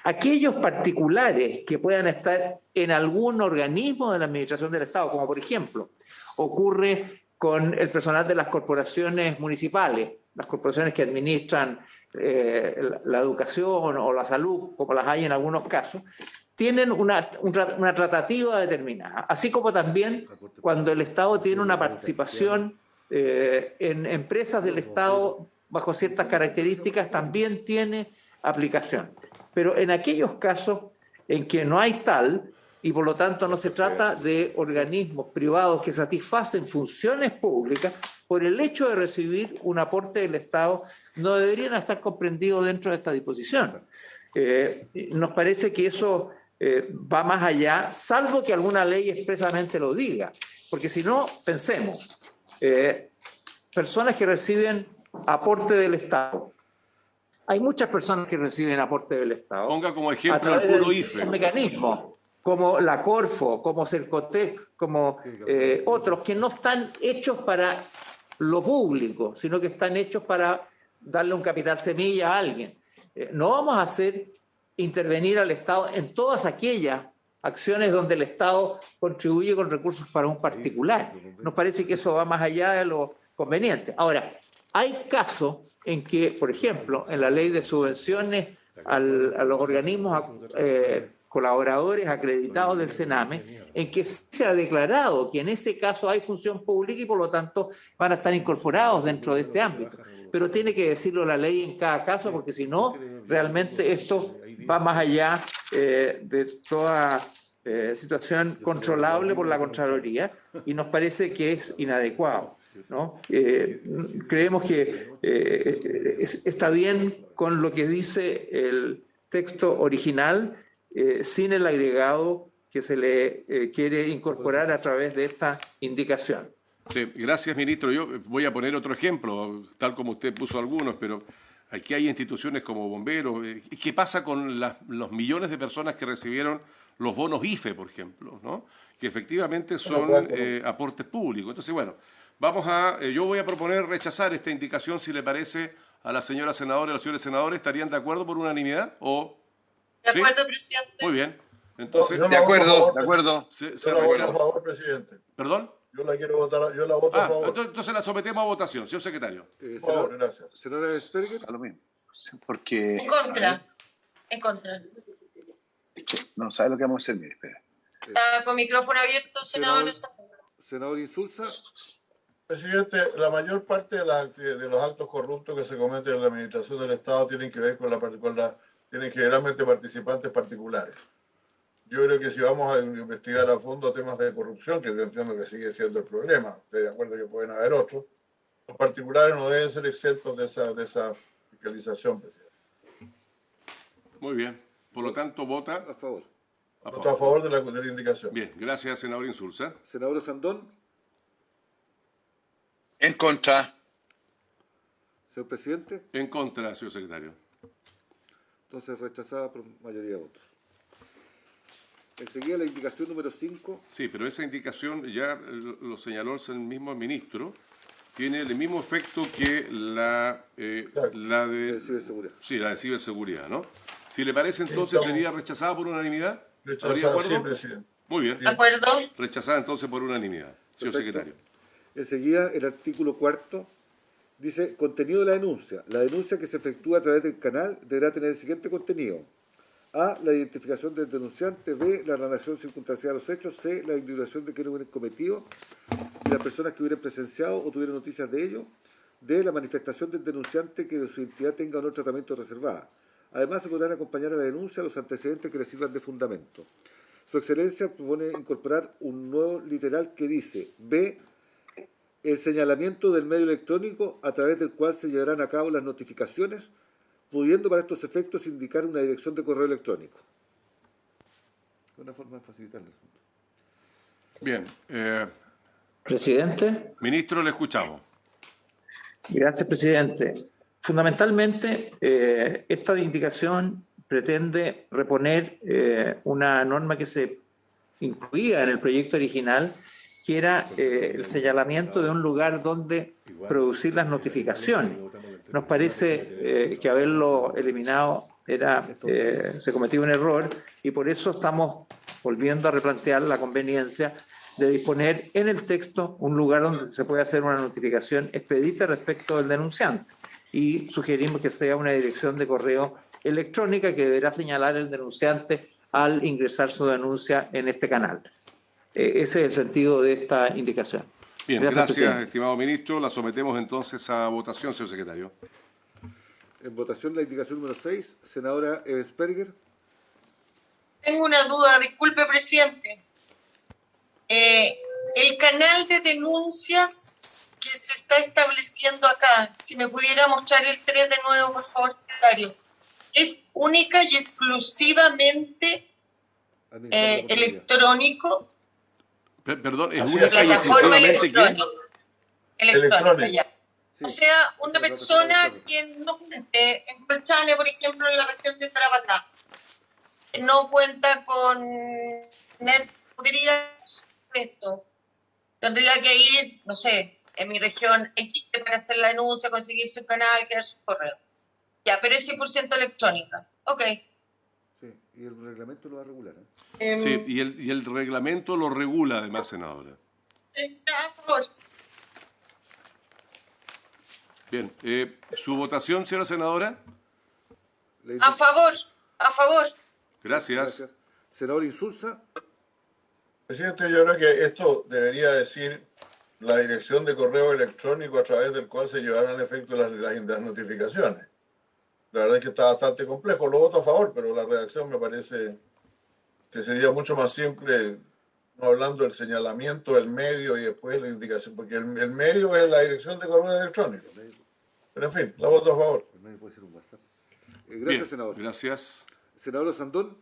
Aquellos particulares que puedan estar en algún organismo de la Administración del Estado, como por ejemplo ocurre con el personal de las corporaciones municipales, las corporaciones que administran la educación o la salud, como las hay en algunos casos, tienen una tratativa determinada, así como también cuando el Estado tiene una participación en empresas del Estado bajo ciertas características, también tiene aplicación. Pero en aquellos casos en que no hay tal, y por lo tanto no se trata de organismos privados que satisfacen funciones públicas, por el hecho de recibir un aporte del Estado, no deberían estar comprendidos dentro de esta disposición. Nos parece que eso va más allá, salvo que alguna ley expresamente lo diga, porque si no, pensemos, personas que reciben aporte del Estado. Hay muchas personas que reciben aporte del Estado. Ponga como ejemplo el puro IFE. Mecanismos, como la Corfo, como Cercotec, como otros, que no están hechos para lo público, sino que están hechos para darle un capital semilla a alguien. No vamos a hacer intervenir al Estado en todas aquellas acciones donde el Estado contribuye con recursos para un particular. Nos parece que eso va más allá conveniente. Ahora, hay casos en que, por ejemplo, en la ley de subvenciones a los organismos colaboradores acreditados del Sename, en que se ha declarado que en ese caso hay función pública y por lo tanto van a estar incorporados dentro de este ámbito. Pero tiene que decirlo la ley en cada caso, porque si no, realmente esto va más allá de toda situación controlable por la Contraloría y nos parece que es inadecuado, ¿no? Creemos que está bien con lo que dice el texto original, sin el agregado que se le quiere incorporar a través de esta indicación. Sí, gracias, ministro. Yo voy a poner otro ejemplo, tal como usted puso algunos, pero aquí hay instituciones como bomberos. ¿Qué pasa con los millones de personas que recibieron los bonos IFE, por ejemplo, ¿no? Que efectivamente son aportes públicos? Entonces, bueno, yo voy a proponer rechazar esta indicación, si le parece a la señora senadora y a los señores senadores. ¿Estarían de acuerdo por unanimidad? De acuerdo, presidente. Muy bien. Entonces, de acuerdo, de acuerdo. Yo la voto a favor, presidente. ¿Perdón? Yo la quiero votar, yo la voto a favor. Entonces la sometemos a votación, señor secretario. Por favor, gracias. Senadora Sperger. A lo mismo. Porque... En contra. En contra. No, ¿sabe lo que vamos a hacer? Mire, espera. Está con micrófono abierto, senador. Senador Insulza. Presidente, la mayor parte de los actos corruptos que se cometen en la administración del Estado tienen que ver tienen generalmente participantes particulares. Yo creo que si vamos a investigar a fondo temas de corrupción, que yo entiendo que sigue siendo el problema, estoy de acuerdo que pueden haber otros, los particulares no deben ser exentos de esa fiscalización, presidente. Muy bien. Por lo tanto, vota a favor. Vota a favor de la indicación. Bien, gracias, senador Insulza. Senador Sandón. En contra. Señor presidente. En contra, señor secretario. Entonces rechazada por mayoría de votos. Enseguida la indicación número 5. Sí, pero esa indicación ya lo señaló el mismo ministro. Tiene el mismo efecto que la de ciberseguridad. Sí, la de ciberseguridad, ¿no? Si le parece, entonces sería rechazada por unanimidad. Rechazada, sí, presidente. Muy bien. ¿De acuerdo? Rechazada entonces por unanimidad, señor secretario. Enseguida el artículo 4 dice: contenido de la denuncia. La denuncia que se efectúa a través del canal deberá tener el siguiente contenido: A, la identificación del denunciante; B, la narración circunstancial de los hechos; C, la individuación de quienes hubieran cometido y las personas que hubieran presenciado o tuvieran noticias de ello; D, la manifestación del denunciante que de su identidad tenga o no tratamiento reservada. Además, se podrán acompañar a la denuncia los antecedentes que le sirvan de fundamento. Su Excelencia propone incorporar un nuevo literal que dice: B, el señalamiento del medio electrónico a través del cual se llevarán a cabo las notificaciones, pudiendo para estos efectos indicar una dirección de correo electrónico. Una forma de facilitar el asunto. Bien. Presidente. Ministro, le escuchamos. Gracias, presidente. Fundamentalmente, esta indicación pretende reponer una norma que se incluía en el proyecto original, que era el señalamiento de un lugar donde producir las notificaciones. Nos parece que haberlo eliminado se cometió un error y por eso estamos volviendo a replantear la conveniencia de disponer en el texto un lugar donde se puede hacer una notificación expedita respecto del denunciante. Y sugerimos que sea una dirección de correo electrónica que deberá señalar el denunciante al ingresar su denuncia en este canal. Ese es el sentido de esta indicación. Bien, gracias, estimado ministro. La sometemos entonces a votación, señor secretario. En votación la indicación número 6, senadora Sperger. Tengo una duda, disculpe, presidente. El canal de denuncias que se está estableciendo acá, si me pudiera mostrar el 3 de nuevo, por favor, secretario, ¿es única y exclusivamente electrónico? Perdón, ¿es única y exclusivamente electrónica, ya. Sí. O sea, una persona que no cuente en Colchane, por ejemplo, en la región de Tarapacá, no cuenta con net, podría usar esto. Tendría que ir, no sé, en mi región X para hacer la denuncia, conseguir su canal, crear su correo. Ya, pero es 100% electrónica. Ok. Sí, y el reglamento lo va a regular. Sí, y el reglamento lo regula además, senadora. A favor. Bien. ¿Su votación, señora senadora? A favor, a favor. Gracias. Senador Insulza. Presidente, yo creo que esto debería decir la dirección de correo electrónico a través del cual se llevarán a efecto las notificaciones. La verdad es que está bastante complejo. Lo voto a favor, pero la redacción me parece que sería mucho más simple, no hablando del señalamiento del medio y después la indicación, porque el medio es la dirección de correo electrónico. Pero en fin, la voto a favor. El medio puede ser un WhatsApp. Bien, Gracias, senador. Gracias. Senador Sandón.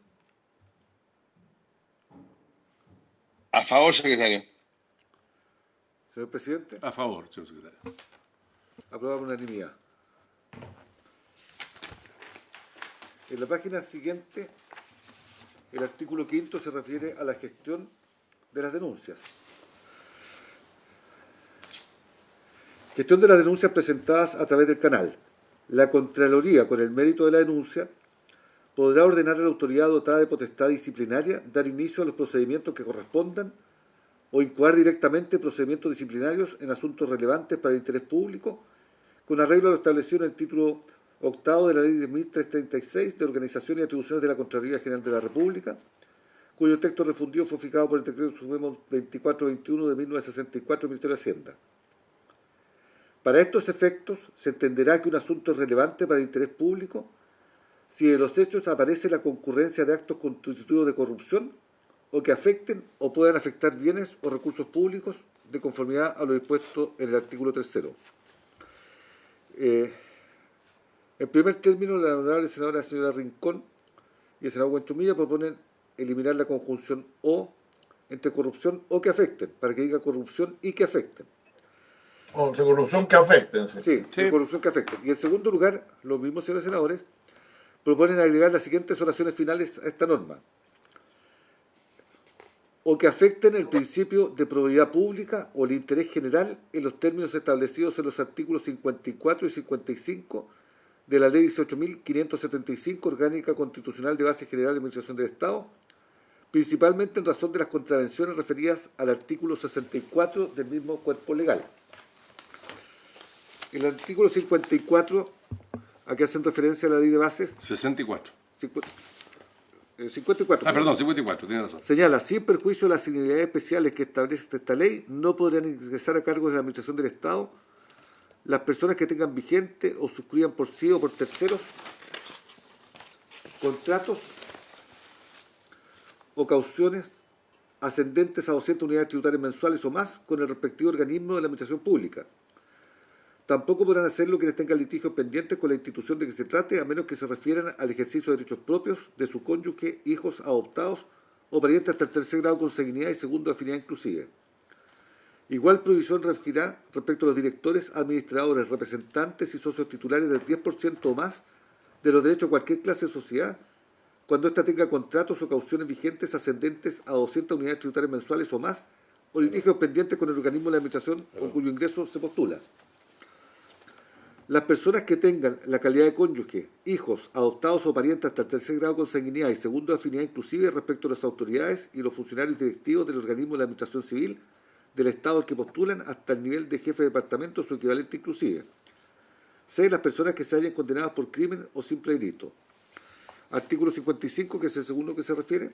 A favor, secretario. Señor presidente. A favor, señor secretario. Aprobado por unanimidad. En la página siguiente, el artículo 5 se refiere a la gestión de las denuncias. Gestión de las denuncias presentadas a través del canal. La Contraloría, con el mérito de la denuncia, podrá ordenar a la autoridad dotada de potestad disciplinaria dar inicio a los procedimientos que correspondan o incoar directamente procedimientos disciplinarios en asuntos relevantes para el interés público, con arreglo a lo establecido en el título 8º de la Ley 10.336 de Organización y Atribuciones de la Contraloría General de la República, cuyo texto refundido fue fijado por el Decreto Supremo 2421 de 1964 del Ministerio de Hacienda. Para estos efectos, se entenderá que un asunto es relevante para el interés público si de los hechos aparece la concurrencia de actos constitutivos de corrupción o que afecten o puedan afectar bienes o recursos públicos de conformidad a lo dispuesto en el artículo 3.0. En primer término, la honorable senadora señora Rincón y el senador Buenchumilla proponen eliminar la conjunción o entre corrupción o que afecten, para que diga corrupción y que afecten. O de corrupción que afecten. Sí, de corrupción que afecten. Y en segundo lugar, los mismos señores senadores proponen agregar las siguientes oraciones finales a esta norma. O que afecten el principio de probidad pública o el interés general en los términos establecidos en los artículos 54 y 55 de la Ley 18.575, Orgánica Constitucional de Base General de Administración del Estado, principalmente en razón de las contravenciones referidas al artículo 64 del mismo cuerpo legal. El artículo 54, a que hacen referencia a la ley de bases. 64. 54. Ah, perdón, 54, tiene razón. Señala, sin perjuicio de las finalidades especiales que establece esta ley, no podrán ingresar a cargos de la Administración del Estado las personas que tengan vigente o suscriban por sí o por terceros contratos o cauciones ascendentes a 200 unidades tributarias mensuales o más con el respectivo organismo de la Administración Pública. Tampoco podrán hacerlo quienes tengan litigios pendientes con la institución de que se trate, a menos que se refieran al ejercicio de derechos propios de su cónyuge, hijos adoptados o parientes hasta el tercer grado con consanguinidad y segundo afinidad inclusive. Igual provisión regirá respecto a los directores, administradores, representantes y socios titulares del 10% o más de los derechos de cualquier clase de sociedad, cuando ésta tenga contratos o cauciones vigentes ascendentes a 200 unidades tributarias mensuales o más, o litigios pendientes con el organismo de la administración o cuyo ingreso se postula. Las personas que tengan la calidad de cónyuge, hijos, adoptados o parientes hasta el tercer grado con consanguinidad y segundo afinidad inclusive respecto a las autoridades y los funcionarios directivos del organismo de la Administración Civil del Estado al que postulan hasta el nivel de jefe de departamento o su equivalente inclusive. 6. Las personas que se hayan condenadas por crimen o simple delito. Artículo 55, que es el segundo que se refiere.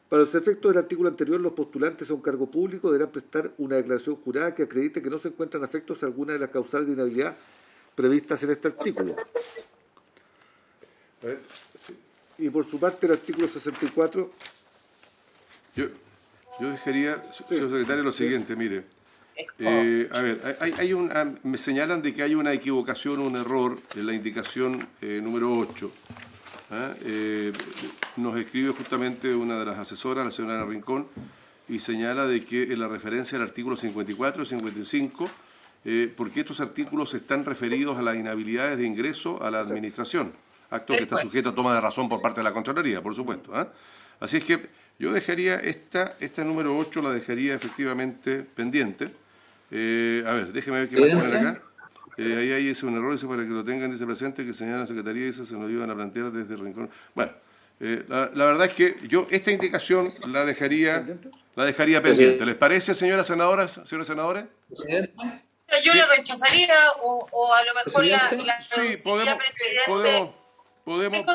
Para los efectos del artículo anterior, los postulantes a un cargo público deberán prestar una declaración jurada que acredite que no se encuentran afectos a alguna de las causales de inhabilidad previstas en este artículo. Y por su parte, el artículo 64... Yo dejaría, señor secretario, lo siguiente, mire. A ver, me señalan de que hay una equivocación o un error en la indicación número 8. Nos escribe justamente una de las asesoras, la señora Ana Rincón, y señala de que en la referencia al artículo 54 y 55, porque estos artículos están referidos a las inhabilidades de ingreso a la administración, acto que está sujeto a toma de razón por parte de la Contraloría, por supuesto. Así es que yo dejaría esta número 8, la dejaría efectivamente pendiente. A ver, déjeme ver qué más poner acá. Ahí es un error, eso para que lo tengan, dice presente, que señala la Secretaría y eso se nos iban a plantear desde el rincón. Bueno, la verdad es que yo esta indicación la dejaría pendiente. ¿Les parece, señora senadora, señores senadores? Presidente. sea, yo Sí. la rechazaría o a lo mejor la Sí, reduciría, presidente. podemos.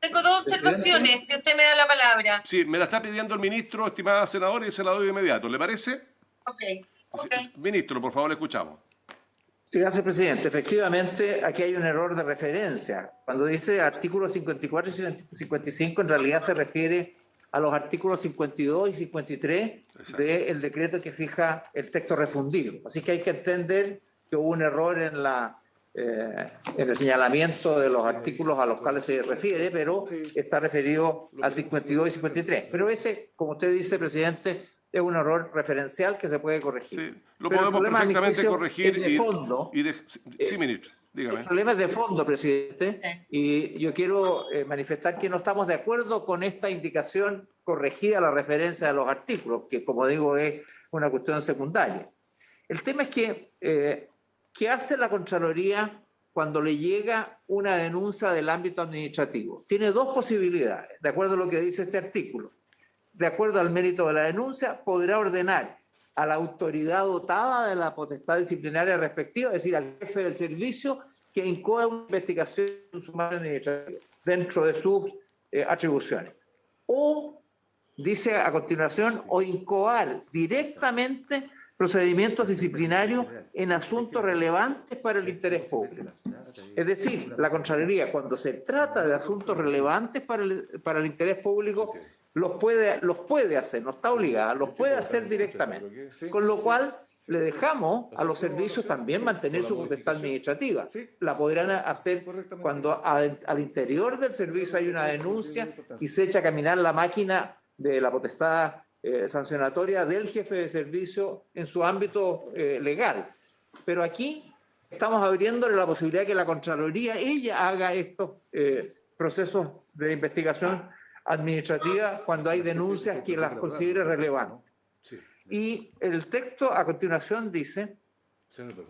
Tengo dos observaciones, si usted me da la palabra. Sí, me la está pidiendo el ministro, estimada senadora, y se la doy de inmediato. ¿Le parece? Ok. Ministro, por favor, le escuchamos. Sí, gracias, presidente. Efectivamente, aquí hay un error de referencia. Cuando dice artículos 54 y 55, en realidad se refiere a los artículos 52 y 53 del decreto que fija el texto refundido. Así que hay que entender que hubo un error en el señalamiento de los artículos a los cuales se refiere, pero está referido al 52 y 53. Pero ese, como usted dice, presidente, es un error referencial que se puede corregir. Sí, lo pero podemos perfectamente corregir. De fondo, sí, ministro, dígame. El problema es de fondo, presidente, y yo quiero manifestar que no estamos de acuerdo con esta indicación corregida a la referencia de los artículos, que como digo es una cuestión secundaria. El tema es que ¿qué hace la Contraloría cuando le llega una denuncia del ámbito administrativo? Tiene dos posibilidades, de acuerdo a lo que dice este artículo. De acuerdo al mérito de la denuncia, podrá ordenar a la autoridad dotada de la potestad disciplinaria respectiva, es decir, al jefe del servicio, que incoa una investigación sumaria administrativa dentro de sus atribuciones. O, dice a continuación, o incoar directamente procedimientos disciplinarios en asuntos relevantes para el interés público. Es decir, la Contraloría, cuando se trata de asuntos relevantes para el interés público, los puede hacer, no está obligada, los puede hacer directamente. Con lo cual, le dejamos a los servicios también mantener su potestad administrativa. La podrán hacer cuando al interior del servicio hay una denuncia y se echa a caminar la máquina de la potestad sancionatoria del jefe de servicio en su ámbito legal. Pero aquí estamos abriéndole la posibilidad que la Contraloría, ella haga estos procesos de investigación administrativa cuando hay denuncias que las considere relevantes. Y el texto a continuación dice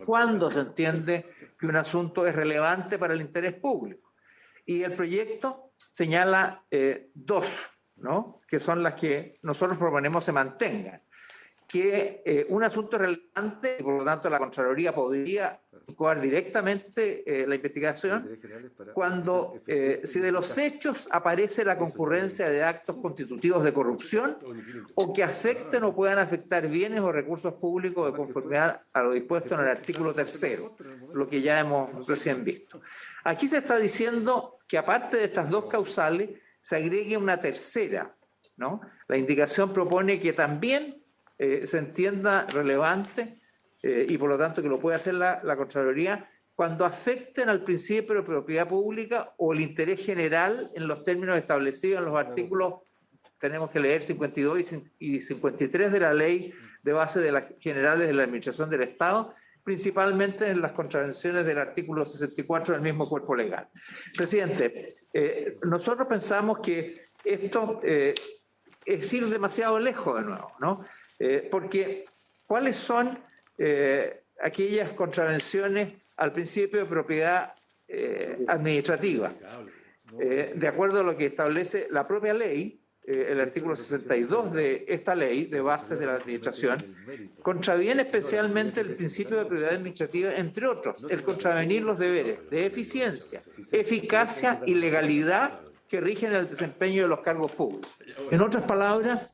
cuándo se entiende que un asunto es relevante para el interés público. Y el proyecto señala dos, ¿no?, que son las que nosotros proponemos se mantengan. Que un asunto es relevante y por lo tanto la Contraloría podría incoar directamente la investigación cuando si de los hechos aparece la concurrencia de actos constitutivos de corrupción o que afecten o puedan afectar bienes o recursos públicos de conformidad a lo dispuesto en el artículo 3º, lo que ya hemos recién visto. Aquí se está diciendo que aparte de estas dos causales se agregue una tercera, ¿no? La indicación propone que también se entienda relevante y por lo tanto que lo puede hacer la Contraloría cuando afecten al principio de propiedad pública o el interés general en los términos establecidos en los artículos, tenemos que leer 52 y 53 de la Ley de Bases de las Generales de la Administración del Estado, principalmente en las contravenciones del artículo 64 del mismo cuerpo legal. Presidente, nosotros pensamos que esto es ir demasiado lejos de nuevo, ¿no? Porque ¿cuáles son aquellas contravenciones al principio de propiedad administrativa? De acuerdo a lo que establece la propia ley, el artículo 62 de esta ley de bases de la administración, contraviene especialmente el principio de propiedad administrativa, entre otros, el contravenir los deberes de eficiencia, eficacia y legalidad que rigen el desempeño de los cargos públicos. En otras palabras,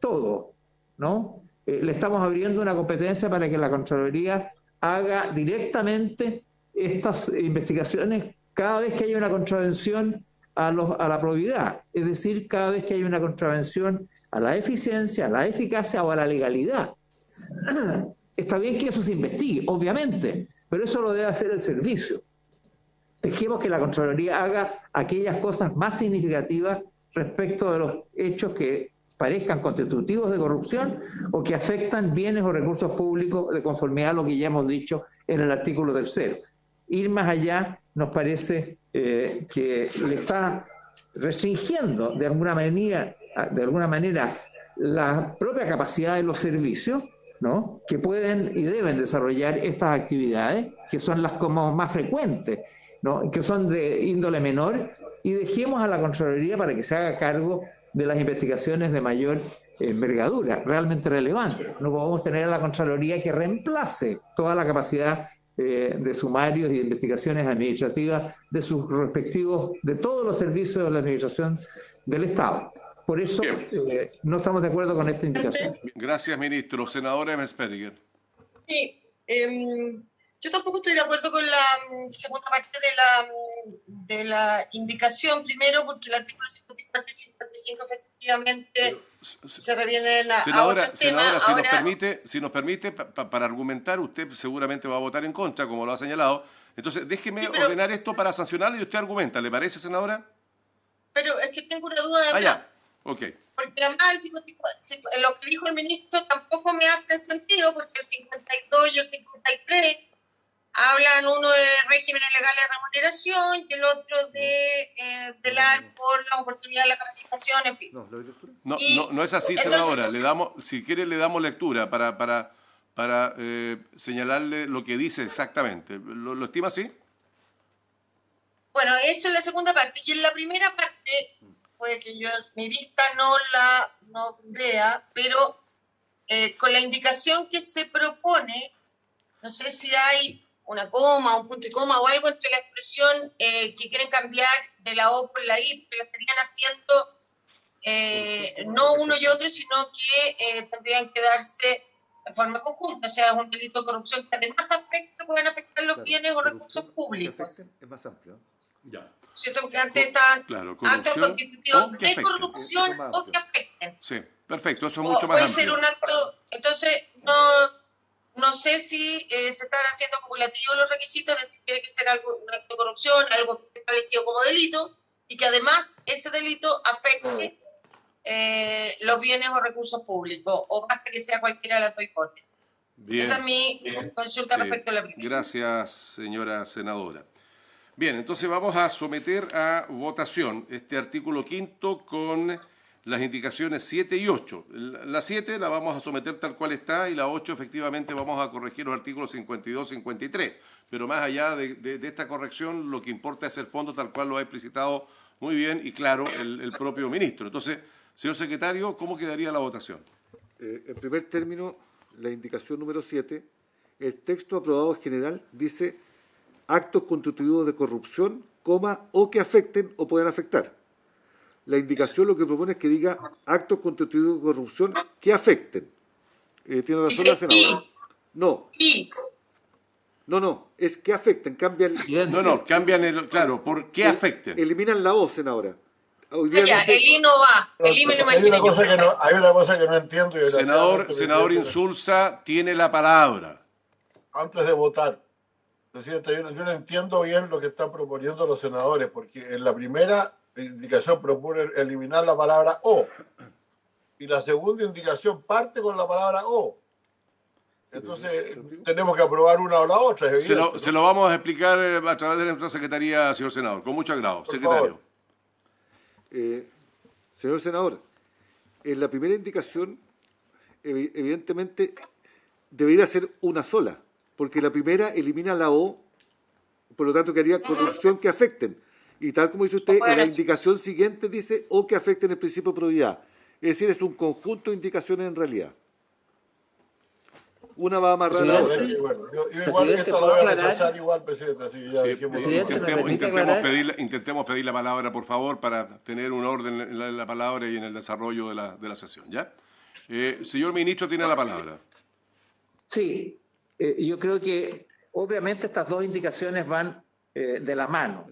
todo, ¿no? Le estamos abriendo una competencia para que la Contraloría haga directamente estas investigaciones cada vez que haya una contravención a la probidad, es decir, cada vez que haya una contravención a la eficiencia, a la eficacia o a la legalidad. Está bien que eso se investigue, obviamente, pero eso lo debe hacer el servicio. Dejemos que la Contraloría haga aquellas cosas más significativas respecto de los hechos que parezcan constitutivos de corrupción o que afectan bienes o recursos públicos de conformidad a lo que ya hemos dicho en el artículo 3º. Ir más allá nos parece que le está restringiendo de alguna manera la propia capacidad de los servicios, ¿no?, que pueden y deben desarrollar estas actividades, que son las como más frecuentes, ¿no?, que son de índole menor, y dejemos a la Contraloría para que se haga cargo de las investigaciones de mayor envergadura, realmente relevante. No podemos tener a la Contraloría que reemplace toda la capacidad de sumarios y de investigaciones administrativas de sus respectivos, de todos los servicios de la administración del Estado. Por eso no estamos de acuerdo con esta indicación. Gracias, ministro. Senadora Emsperger. Sí, yo tampoco estoy de acuerdo con la segunda parte de la indicación, primero porque el artículo 54 y 55 efectivamente se revienen a otros temas. Senadora, si nos permite para argumentar, usted seguramente va a votar en contra, como lo ha señalado. Entonces, déjeme ordenar esto para sancionarlo y usted argumenta. ¿Le parece, senadora? Pero es que tengo una duda de acá. Ya. Okay. Porque además lo que dijo el ministro tampoco me hace sentido, porque el 52 y el 53 hablan uno de regímenes legales de remuneración y el otro de velar por la oportunidad de la capacitación, en fin. No es así, senadora. Si quiere le damos lectura para señalarle lo que dice exactamente. ¿Lo estima así? Bueno, eso es la segunda parte. Y en la primera parte, puede que mi vista no vea, pero con la indicación que se propone, no sé si hay una coma, un punto y coma o algo entre la expresión que quieren cambiar de la O por la I, porque lo estarían haciendo no uno y otro, sino que tendrían que darse de forma conjunta, o sea, es un delito de corrupción que además pueden afectar los bienes o recursos públicos. Es más amplio. Ya. ¿Cierto? Porque antes estaban actos constitutivos de corrupción o que afecten. Sí, perfecto, eso es mucho más puede amplio. Ser un acto, entonces no sé si se están haciendo acumulativos los requisitos, es decir, tiene que ser un acto de corrupción, algo que esté establecido como delito, y que además ese delito afecte los bienes o recursos públicos, o basta que sea cualquiera de las dos hipótesis. Bien. Esa es mi consulta respecto a la primera. Gracias, señora senadora. Bien, entonces vamos a someter a votación este artículo 5 con las indicaciones 7 y 8. La 7 la vamos a someter tal cual está y la 8 efectivamente vamos a corregir los artículos 52 y 53. Pero más allá de esta corrección, lo que importa es el fondo tal cual lo ha explicitado muy bien y claro el propio ministro. Entonces, señor secretario, ¿cómo quedaría la votación? En primer término, la indicación número 7, el texto aprobado en general dice actos constitutivos de corrupción, o que afecten o puedan afectar. La indicación lo que propone es que diga actos constitutivos de corrupción que afecten. ¿Tiene razón la senadora? No. No, es que afecten, cambian... cambian claro, ¿por qué afecten? Eliminan la O, senadora. El I no va, el I me lo imagino. Hay una cosa que no entiendo. Y senador Insulza tiene la palabra. Antes de votar, presidente, yo no entiendo bien lo que están proponiendo los senadores, porque en la primera indicación propone eliminar la palabra O, y la segunda indicación parte con la palabra O. Entonces, tenemos que aprobar una o la otra. Es evidente, se lo vamos a explicar a través de nuestra secretaría, señor senador, con mucho agrado. Por secretario. Señor senador, en la primera indicación, evidentemente, debería ser una sola, porque la primera elimina la O, por lo tanto quedaría corrupción que afecten. Y tal como dice usted, en la indicación siguiente dice o que afecten el principio de probidad. Es decir, es un conjunto de indicaciones en realidad. Una va amarrada a la otra. Bueno, yo igual esta la voy a rechazar igual, presidente. Así ya intentemos pedir la palabra, por favor, para tener un orden en la palabra y en el desarrollo de la sesión. ¿Ya? Señor ministro, tiene la palabra. Sí, yo creo que obviamente estas dos indicaciones van de la mano.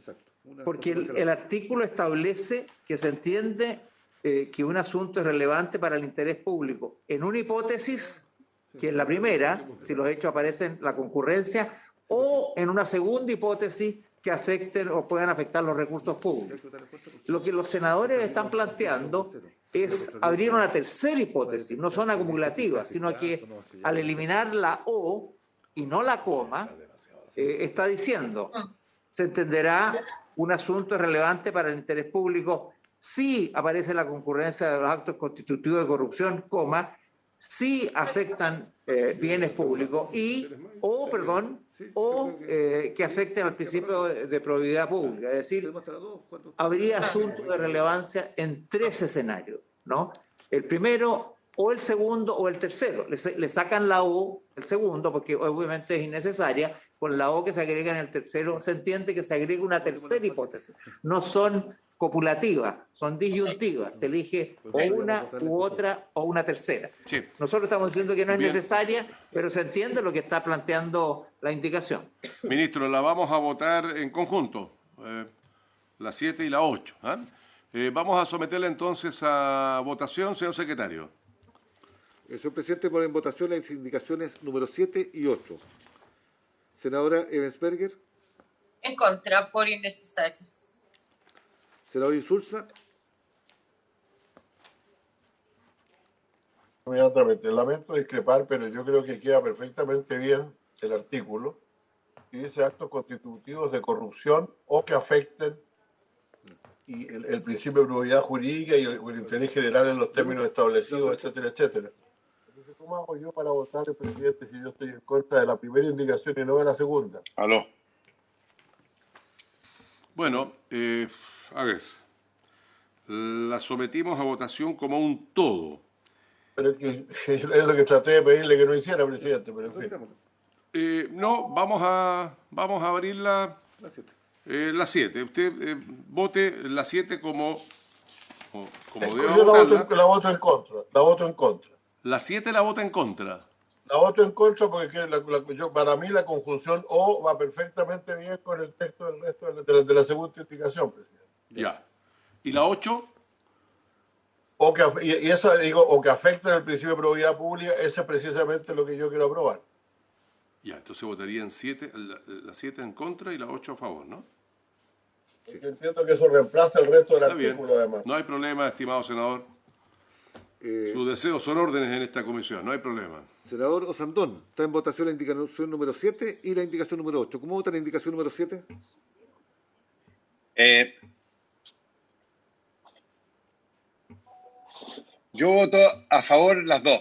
Porque el artículo establece que se entiende que un asunto es relevante para el interés público en una hipótesis, que es la primera, si los hechos aparecen la concurrencia, o en una segunda hipótesis que afecten o puedan afectar los recursos públicos. Lo que los senadores están planteando es abrir una tercera hipótesis, no son acumulativas, sino que al eliminar la O y no la coma, está diciendo, se entenderá un asunto relevante para el interés público si aparece la concurrencia de los actos constitutivos de corrupción, si afectan bienes públicos o que afecten al principio de probidad pública. Es decir, habría asuntos de relevancia en tres escenarios, ¿no? El primero, o el segundo o el tercero. Le sacan la O, el segundo, porque obviamente es innecesaria. Con la O que se agrega en el tercero, se entiende que se agrega una tercera hipótesis. No son copulativas, son disyuntivas. Se elige o una u otra o una tercera. Sí. Nosotros estamos diciendo que no es Bien. necesaria, pero se entiende lo que está planteando la indicación. Ministro, la vamos a votar en conjunto, la 7 y la 8. Vamos a someterla entonces a votación, señor secretario. Señor presidente, pone en votación las indicaciones número 7 y 8. Senadora Ebensberger. En contra, por innecesarios. Senador Insulza. Inmediatamente. Lamento discrepar, pero yo creo que queda perfectamente bien el artículo y dice actos constitutivos de corrupción o que afecten y el principio de probidad jurídica y el interés general en los términos establecidos, etcétera, etcétera. Entonces, ¿cómo hago yo para votar el presidente si yo estoy en contra de la primera indicación y no de la segunda? Aló. Bueno, a ver, la sometimos a votación como un todo. Pero es lo que traté de pedirle que no hiciera, presidente, pero en fin. No, vamos a abrir la 7. Usted vote la 7 como deba Yo votarla. la voto en contra. La voto en contra. La 7 la vota en contra. La voto en contra porque para mí la conjunción O va perfectamente bien con el texto del resto de la segunda indicación, presidente. Ya. ¿Y la 8? O que afecta el principio de probidad pública, ese es precisamente lo que yo quiero aprobar. Ya, entonces votarían la 7 en contra y la 8 a favor, ¿no? Sí. Yo entiendo que eso reemplaza el resto del Está artículo, bien. además. No hay problema, estimado senador. Sus deseos son órdenes en esta comisión, no hay problema. Senador Osandón, está en votación la indicación número 7 y la indicación número 8. ¿Cómo vota la indicación número 7? Yo voto a favor las dos.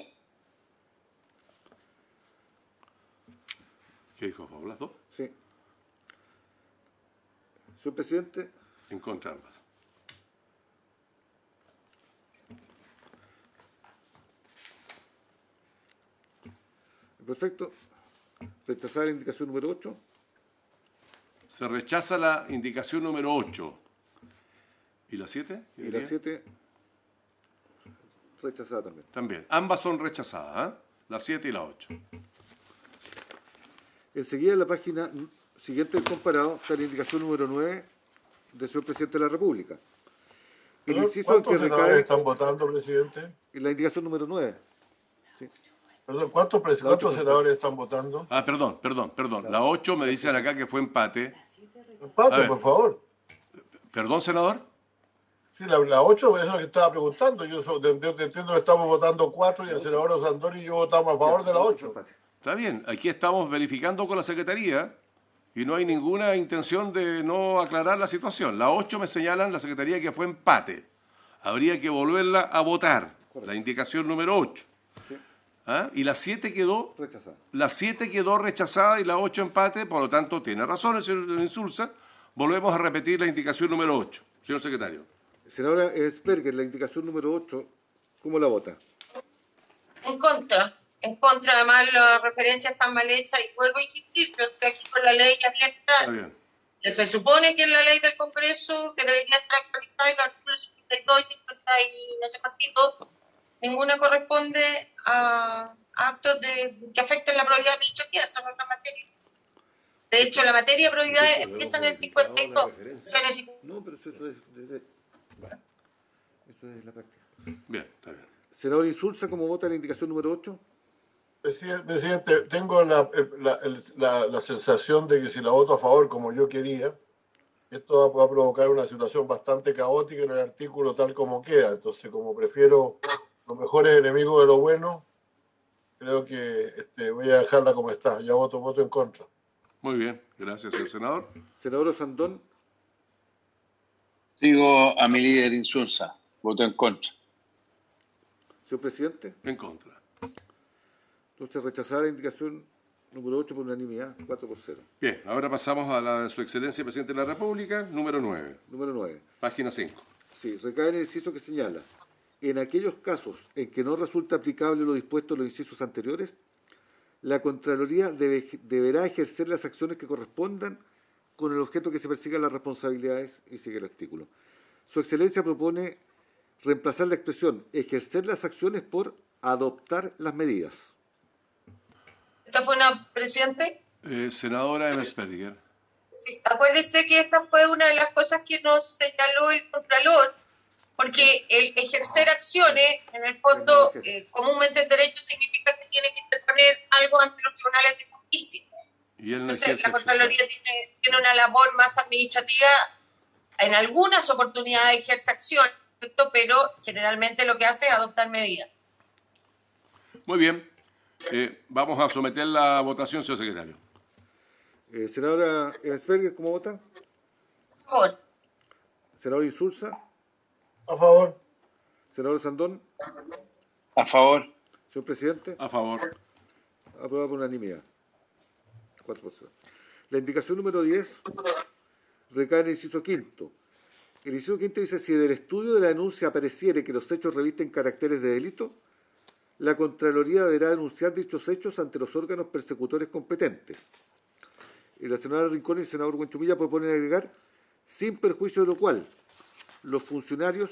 ¿Qué dijo a favor las dos? Sí. Señor presidente. En contra ambas. Perfecto. Rechazar la indicación número 8. Se rechaza la indicación número 8. ¿Y la 7? Y la 7 rechazada también. También. Ambas son rechazadas, la 7 y la 8. Enseguida en la página siguiente del comparado está la indicación número 9 del señor presidente de la República. El inciso en que ¿Cuántos senadores recae están votando, presidente? la indicación número 9. Sí. Perdón, ¿cuántos senadores están votando? Perdón. La 8 me dicen acá que fue empate. Empate, por favor. ¿Perdón, senador? Sí, la 8 es lo que estaba preguntando. Yo entiendo que estamos votando 4 y el senador Osandón y yo votamos a favor de la 8. Está bien, aquí estamos verificando con la Secretaría y no hay ninguna intención de no aclarar la situación. La 8 me señalan la Secretaría que fue empate. Habría que volverla a votar, la indicación número 8. Sí. Y la 7 quedó Rechazada. La 7 quedó rechazada y la 8 empate, por lo tanto tiene razón el señor Insulza. Volvemos a repetir la indicación número 8, señor secretario. Senadora Ebensberger, la indicación número 8, ¿cómo la vota? En contra. En contra, además las referencias están mal hechas y vuelvo a insistir, yo estoy aquí con la ley abierta. Está bien. Que se supone que es la ley del Congreso, que debería estar actualizada y los artículos 52 y 50 y no sé cuánto, ninguna corresponde a actos que afecten la probidad administrativa, esa no es la materia. De hecho, la materia de probidad empieza en el 52. No, pero eso es la práctica. Bien, está bien. Senador Insulza, ¿cómo vota la indicación número 8? Presidente, tengo la sensación de que si la voto a favor como yo quería, esto va a provocar una situación bastante caótica en el artículo tal como queda. Entonces, como prefiero los mejores enemigos de lo bueno, creo que voy a dejarla como está. Ya voto en contra. Muy bien, gracias, señor senador. Senador Osandón. Sigo a mi líder Insulza. Voto en contra. Señor presidente. En contra. Entonces, rechazar la indicación número 8 por unanimidad, 4-0. Bien, ahora pasamos a la de su excelencia presidente de la República, número 9. Número 9. Página 5. Sí, recae en el inciso que señala en aquellos casos en que no resulta aplicable lo dispuesto en los incisos anteriores, la Contraloría deberá ejercer las acciones que correspondan con el objeto que se persigan las responsabilidades, y sigue el artículo. Su Excelencia propone reemplazar la expresión ejercer las acciones por adoptar las medidas. ¿Esta fue una, presidente? Senadora Emelsberger. Sí, acuérdese que esta fue una de las cosas que nos señaló el Contralor, porque el ejercer acciones, en el fondo, comúnmente en derecho significa que tiene que interponer algo ante los tribunales de justicia. Y él no Entonces, la Contraloría tiene una labor más administrativa, en algunas oportunidades ejerce acciones, pero generalmente lo que hace es adoptar medidas. Muy bien. Vamos a someter la votación, señor secretario. Senadora Emelsberger, ¿cómo vota? A favor. Senador Insulza. A favor. Senador Sandón. A favor. Señor presidente. A favor. Aprobado por unanimidad. 4%. La indicación número 10 recae en el inciso quinto. El inciso quinto dice: si del estudio de la denuncia apareciere que los hechos revisten caracteres de delito, la Contraloría deberá denunciar dichos hechos ante los órganos persecutores competentes. Y la senadora Rincón y el senador Huenchumilla proponen agregar: sin perjuicio de lo cual, los funcionarios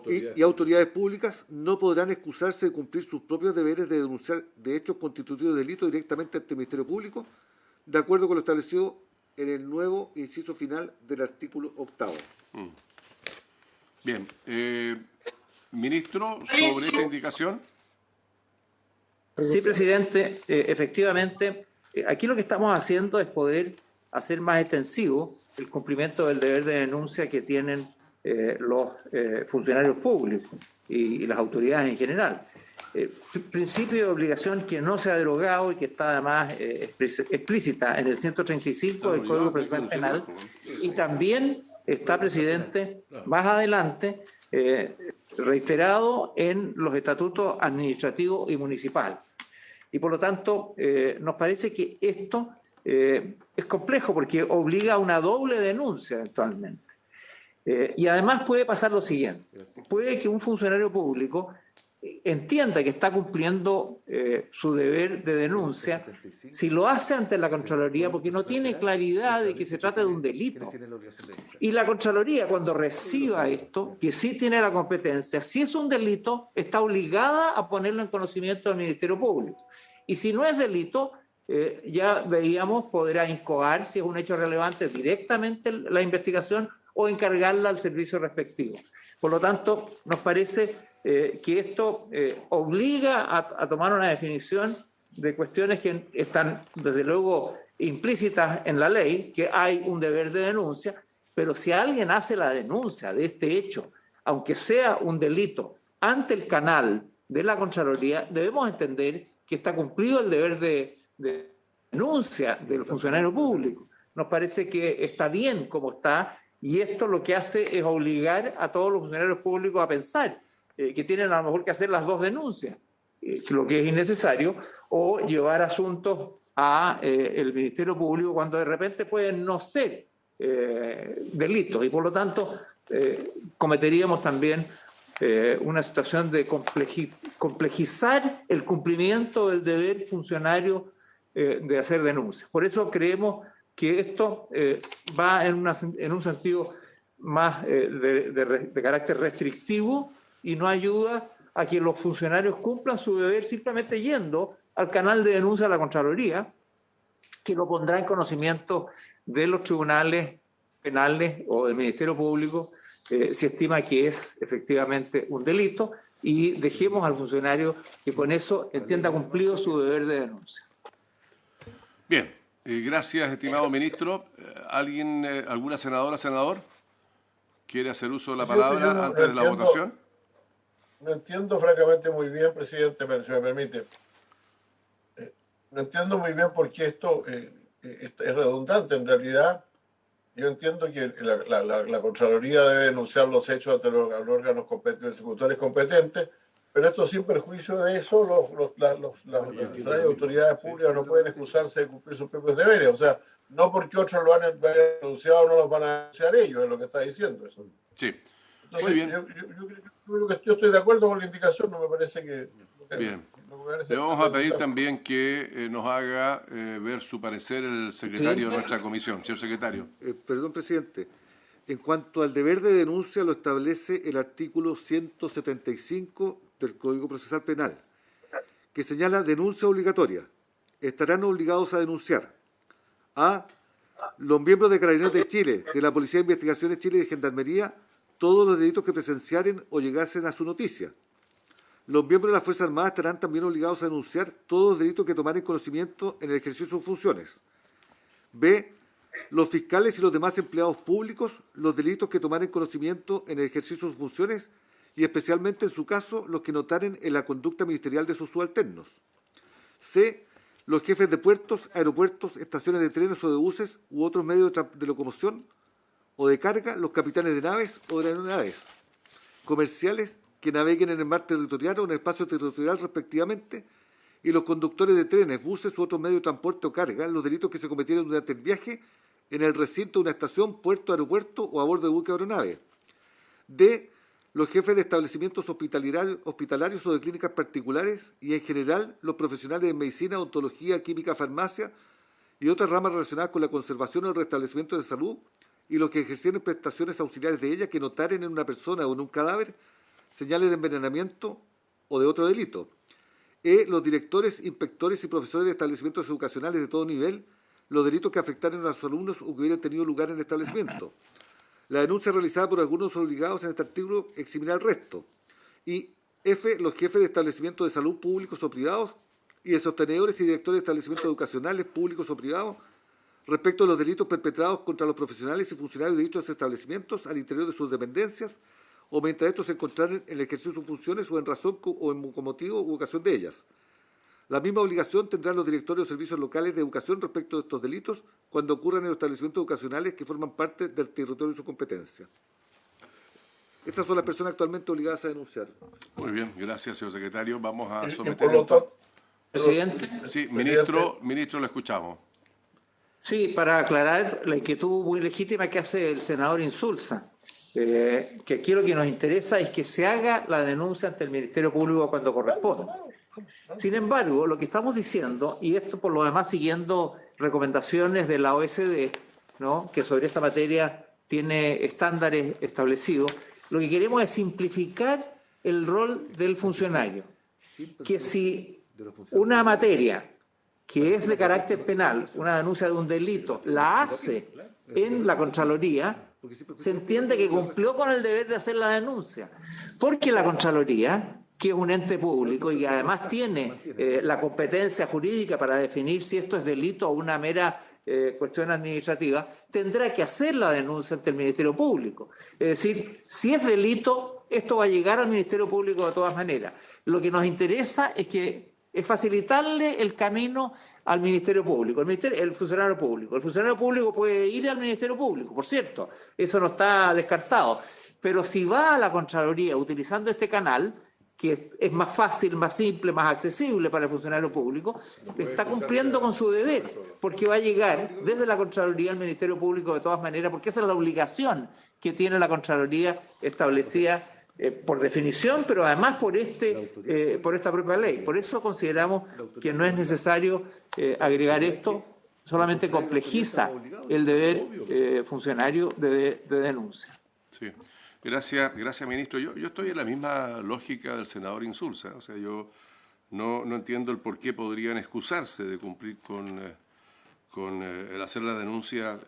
y autoridades públicas no podrán excusarse de cumplir sus propios deberes de denunciar de hechos constitutivos de delito directamente ante el Ministerio Público, de acuerdo con lo establecido en el nuevo inciso final del artículo 8º. Bien. Ministro, sobre esta indicación. Sí, presidente. Efectivamente, aquí lo que estamos haciendo es poder hacer más extensivo el cumplimiento del deber de denuncia que tienen los funcionarios públicos y las autoridades en general. Principio de obligación que no se ha derogado y que está además explícita en el 135 del Código Procesal Penal, y también está, presidente, más adelante reiterado en los estatutos administrativos y municipales. Y por lo tanto, nos parece que esto es complejo porque obliga a una doble denuncia eventualmente. Y además puede pasar lo siguiente: puede que un funcionario público entienda que está cumpliendo su deber de denuncia si lo hace ante la Contraloría porque no tiene claridad de que se trata de un delito. Y la Contraloría, cuando reciba esto, que sí tiene la competencia, si es un delito, está obligada a ponerlo en conocimiento del Ministerio Público. Y si no es delito, ya veíamos, podrá incoar, si es un hecho relevante, directamente la investigación o encargarla al servicio respectivo. Por lo tanto, nos parece que esto obliga a tomar una definición de cuestiones que están, desde luego, implícitas en la ley, que hay un deber de denuncia, pero si alguien hace la denuncia de este hecho, aunque sea un delito, ante el canal de la Contraloría, debemos entender que está cumplido el deber de denuncia del funcionario público. Nos parece que está bien como está, y esto lo que hace es obligar a todos los funcionarios públicos a pensar que tienen a lo mejor que hacer las dos denuncias, lo que es innecesario, o llevar asuntos a el Ministerio Público cuando de repente pueden no ser delitos, y por lo tanto cometeríamos también una situación de complejizar el cumplimiento del deber funcionario de hacer denuncias. Por eso creemos que esto va en un sentido más de carácter restrictivo y no ayuda a que los funcionarios cumplan su deber simplemente yendo al canal de denuncia de la Contraloría, que lo pondrá en conocimiento de los tribunales penales o del Ministerio Público si estima que es efectivamente un delito, y dejemos al funcionario que con eso entienda cumplido su deber de denuncia. Bien, gracias, estimado ministro. ¿Alguna senadora, senador, quiere hacer uso de la palabra antes de la votación? No entiendo francamente muy bien, presidente, pero si me permite. No entiendo muy bien por qué esto es redundante. En realidad, yo entiendo que la Contraloría debe denunciar los hechos ante los órganos competentes, ejecutores competentes, pero esto sin perjuicio de eso, las autoridades públicas no pueden excusarse de cumplir sus propios deberes. O sea, no porque otros lo hayan denunciado no los van a denunciar ellos, es lo que está diciendo eso. Sí. Muy bien. Yo estoy de acuerdo con la indicación, no me parece que... Bien. Le vamos a pedir también que nos haga ver su parecer el secretario de nuestra comisión. Señor secretario. Perdón, presidente. En cuanto al deber de denuncia, lo establece el artículo 175 del Código Procesal Penal, que señala denuncia obligatoria. Estarán obligados a denunciar a los miembros de Carabineros de Chile, de la Policía de Investigaciones de Chile y de Gendarmería, todos los delitos que presenciaren o llegasen a su noticia. Los miembros de las Fuerzas Armadas estarán también obligados a denunciar todos los delitos que tomaren conocimiento en el ejercicio de sus funciones. B. Los fiscales y los demás empleados públicos, los delitos que tomaren conocimiento en el ejercicio de sus funciones y especialmente en su caso los que notaren en la conducta ministerial de sus subalternos. C. Los jefes de puertos, aeropuertos, estaciones de trenes o de buses u otros medios de locomoción o de carga, los capitanes de naves o de aeronaves comerciales que naveguen en el mar territorial o en el espacio territorial respectivamente, y los conductores de trenes, buses u otros medios de transporte o carga, los delitos que se cometieron durante el viaje en el recinto de una estación, puerto, aeropuerto o a bordo de buque o aeronave. D. Los jefes de establecimientos hospitalarios o de clínicas particulares y, en general, los profesionales de medicina, odontología, química, farmacia y otras ramas relacionadas con la conservación o el restablecimiento de salud, y los que ejercieran prestaciones auxiliares de ella que notaren en una persona o en un cadáver señales de envenenamiento o de otro delito. E. Los directores, inspectores y profesores de establecimientos educacionales de todo nivel, los delitos que afectaran a los alumnos o que hubieran tenido lugar en el establecimiento. La denuncia realizada por algunos obligados en este artículo eximirá el resto. Y F. Los jefes de establecimientos de salud públicos o privados y de sostenedores y directores de establecimientos educacionales públicos o privados respecto a los delitos perpetrados contra los profesionales y funcionarios de dichos establecimientos al interior de sus dependencias o mientras estos se encontraran en el ejercicio de sus funciones o en razón o con motivo u ocasión de ellas. La misma obligación tendrán los directores de servicios locales de educación respecto de estos delitos cuando ocurran en los establecimientos educacionales que forman parte del territorio de su competencia. Estas son las personas actualmente obligadas a denunciar. Muy bien, gracias, señor secretario. Vamos a someter esto. Presidente. Sí, ministro, le escuchamos. Sí, para aclarar la inquietud muy legítima que hace el senador Insulza, que aquí lo que nos interesa es que se haga la denuncia ante el Ministerio Público cuando corresponda. Sin embargo, lo que estamos diciendo, y esto por lo demás siguiendo recomendaciones de la OSD, ¿no?, que sobre esta materia tiene estándares establecidos, lo que queremos es simplificar el rol del funcionario. Que si una materia que es de carácter penal, una denuncia de un delito, la hace en la Contraloría, se entiende que cumplió con el deber de hacer la denuncia. Porque la Contraloría, que es un ente público y que además tiene la competencia jurídica para definir si esto es delito o una mera cuestión administrativa, tendrá que hacer la denuncia ante el Ministerio Público. Es decir, si es delito, esto va a llegar al Ministerio Público de todas maneras. Lo que nos interesa es facilitarle el camino al Ministerio Público, el funcionario público. El funcionario público puede ir al Ministerio Público, por cierto, eso no está descartado. Pero si va a la Contraloría utilizando este canal, que es más fácil, más simple, más accesible para el funcionario público, está cumpliendo con su deber, porque va a llegar desde la Contraloría al Ministerio Público de todas maneras, porque esa es la obligación que tiene la Contraloría establecida por definición, pero además por esta propia ley. Por eso consideramos que no es necesario agregar esto, solamente complejiza el deber funcionario de denuncia. Sí. Gracias, ministro. Yo estoy en la misma lógica del senador Insulza. O sea, yo no entiendo el por qué podrían excusarse de cumplir con el hacer la denuncia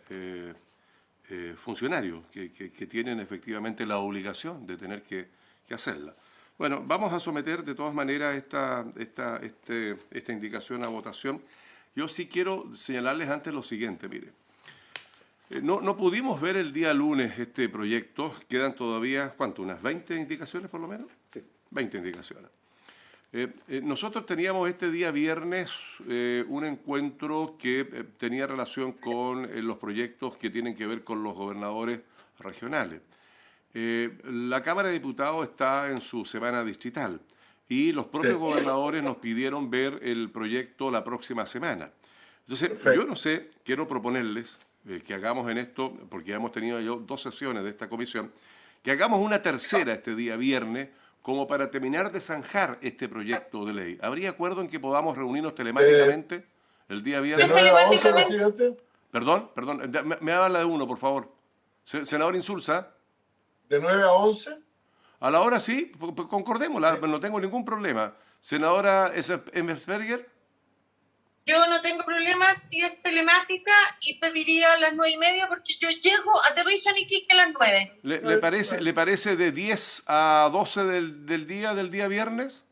funcionarios que tienen efectivamente la obligación de tener que hacerla. Bueno, vamos a someter de todas maneras esta indicación a votación. Yo sí quiero señalarles antes lo siguiente, mire. No pudimos ver el día lunes este proyecto, quedan todavía, ¿cuánto? ¿Unas 20 indicaciones por lo menos? Sí. 20 indicaciones. Nosotros teníamos este día viernes un encuentro que tenía relación con los proyectos que tienen que ver con los gobernadores regionales. La Cámara de Diputados está en su semana distrital y los propios gobernadores nos pidieron ver el proyecto la próxima semana. Entonces, yo no sé, quiero proponerles que hagamos en esto, porque ya hemos tenido 2 sesiones de esta comisión, que hagamos una tercera este día viernes, como para terminar de zanjar este proyecto de ley. ¿Habría acuerdo en que podamos reunirnos telemáticamente el día viernes? ¿De 9 a 11, presidente? Perdón, me habla de uno, por favor. Senador Insulza. ¿De 9 a 11? A la hora sí, concordémosla, no tengo ningún problema. Senadora Embersberger. Yo no tengo problema si es telemática y pediría a las 9:30 porque yo aterrizo en Iquique a las 9. ¿Le parece de 10 a 12 del día viernes?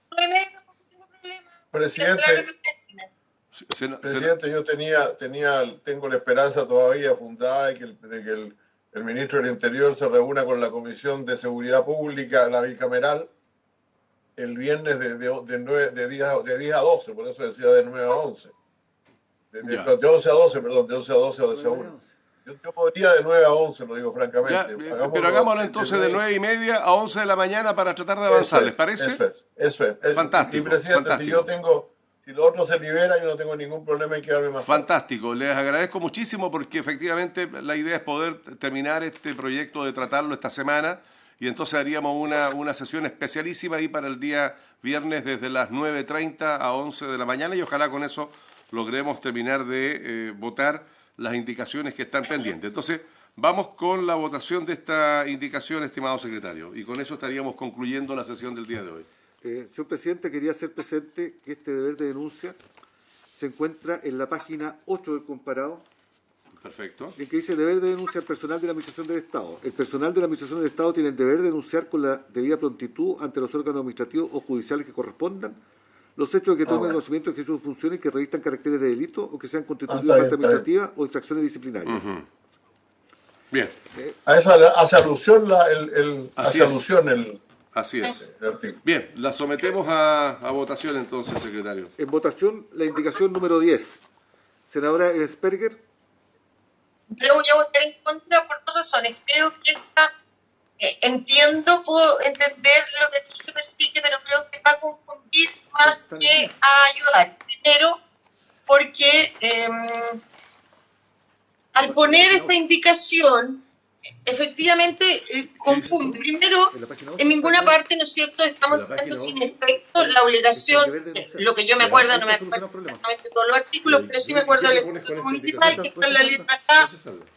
9:30 no tengo problema. Presidente, yo tengo la esperanza todavía fundada de que el ministro del Interior se reúna con la Comisión de Seguridad Pública, la bicameral, el viernes de 10 a 12, por eso decía de 9 a 11. De 11 a 12, perdón, de 11 a 12 o de 11 a 1. Yo podría de 9 a 11, lo digo francamente. Pero hagámoslo entonces de 9:30 a 11 de la mañana para tratar de avanzar, ¿les parece? Eso es. Fantástico. Y presidente, fantástico. Si lo otro se libera, yo no tengo ningún problema en quedarme más. Fantástico, les agradezco muchísimo porque efectivamente la idea es poder terminar este proyecto de tratarlo esta semana y entonces haríamos una sesión especialísima ahí para el día viernes desde las 9:30 a 11 de la mañana y ojalá con eso logremos terminar de votar las indicaciones que están pendientes. Entonces, vamos con la votación de esta indicación, estimado secretario, y con eso estaríamos concluyendo la sesión del día de hoy. Señor presidente, quería hacer presente que este deber de denuncia se encuentra en la página 8 del comparado. Perfecto. En que dice deber de denuncia al personal de la Administración del Estado. El personal de la Administración del Estado tiene el deber de denunciar con la debida prontitud ante los órganos administrativos o judiciales que correspondan los hechos de que tomen conocimiento de ejercicio de funciones que revistan caracteres de delito o que sean constitutivos de falta administrativa o infracciones disciplinarias. Bien. A eso hace alusión Así es. Bien, la sometemos a votación entonces, secretario. En votación, la indicación número 10. Senadora Esperger. Pero voy a votar en contra por dos razones. Creo que puedo entender lo que aquí se persigue, pero creo que va a confundir más que a ayudar. Primero, porque al poner esta indicación, efectivamente confunde. Primero, en ninguna parte, ¿no es cierto?, estamos dejando sin efecto la obligación, lo que yo me acuerdo, no me acuerdo exactamente todos los artículos, pero sí me acuerdo del Estatuto Municipal, que está en la letra K,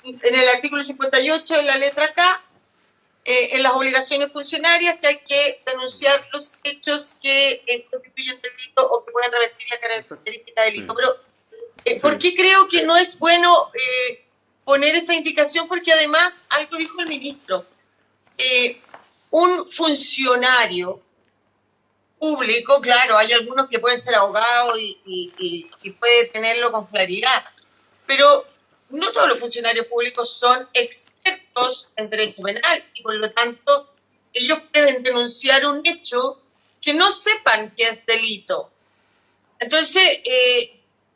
en el artículo 58, en la letra K, en las obligaciones funcionarias, que hay que denunciar los hechos que constituyen delito o que pueden revertir la característica de delito. Pero, ¿por qué creo que no es bueno poner esta indicación? Porque además, algo dijo el ministro, un funcionario público, claro, hay algunos que pueden ser abogados y puede tenerlo con claridad, pero no todos los funcionarios públicos son expertos en derecho penal y por lo tanto ellos pueden denunciar un hecho que no sepan que es delito. Entonces,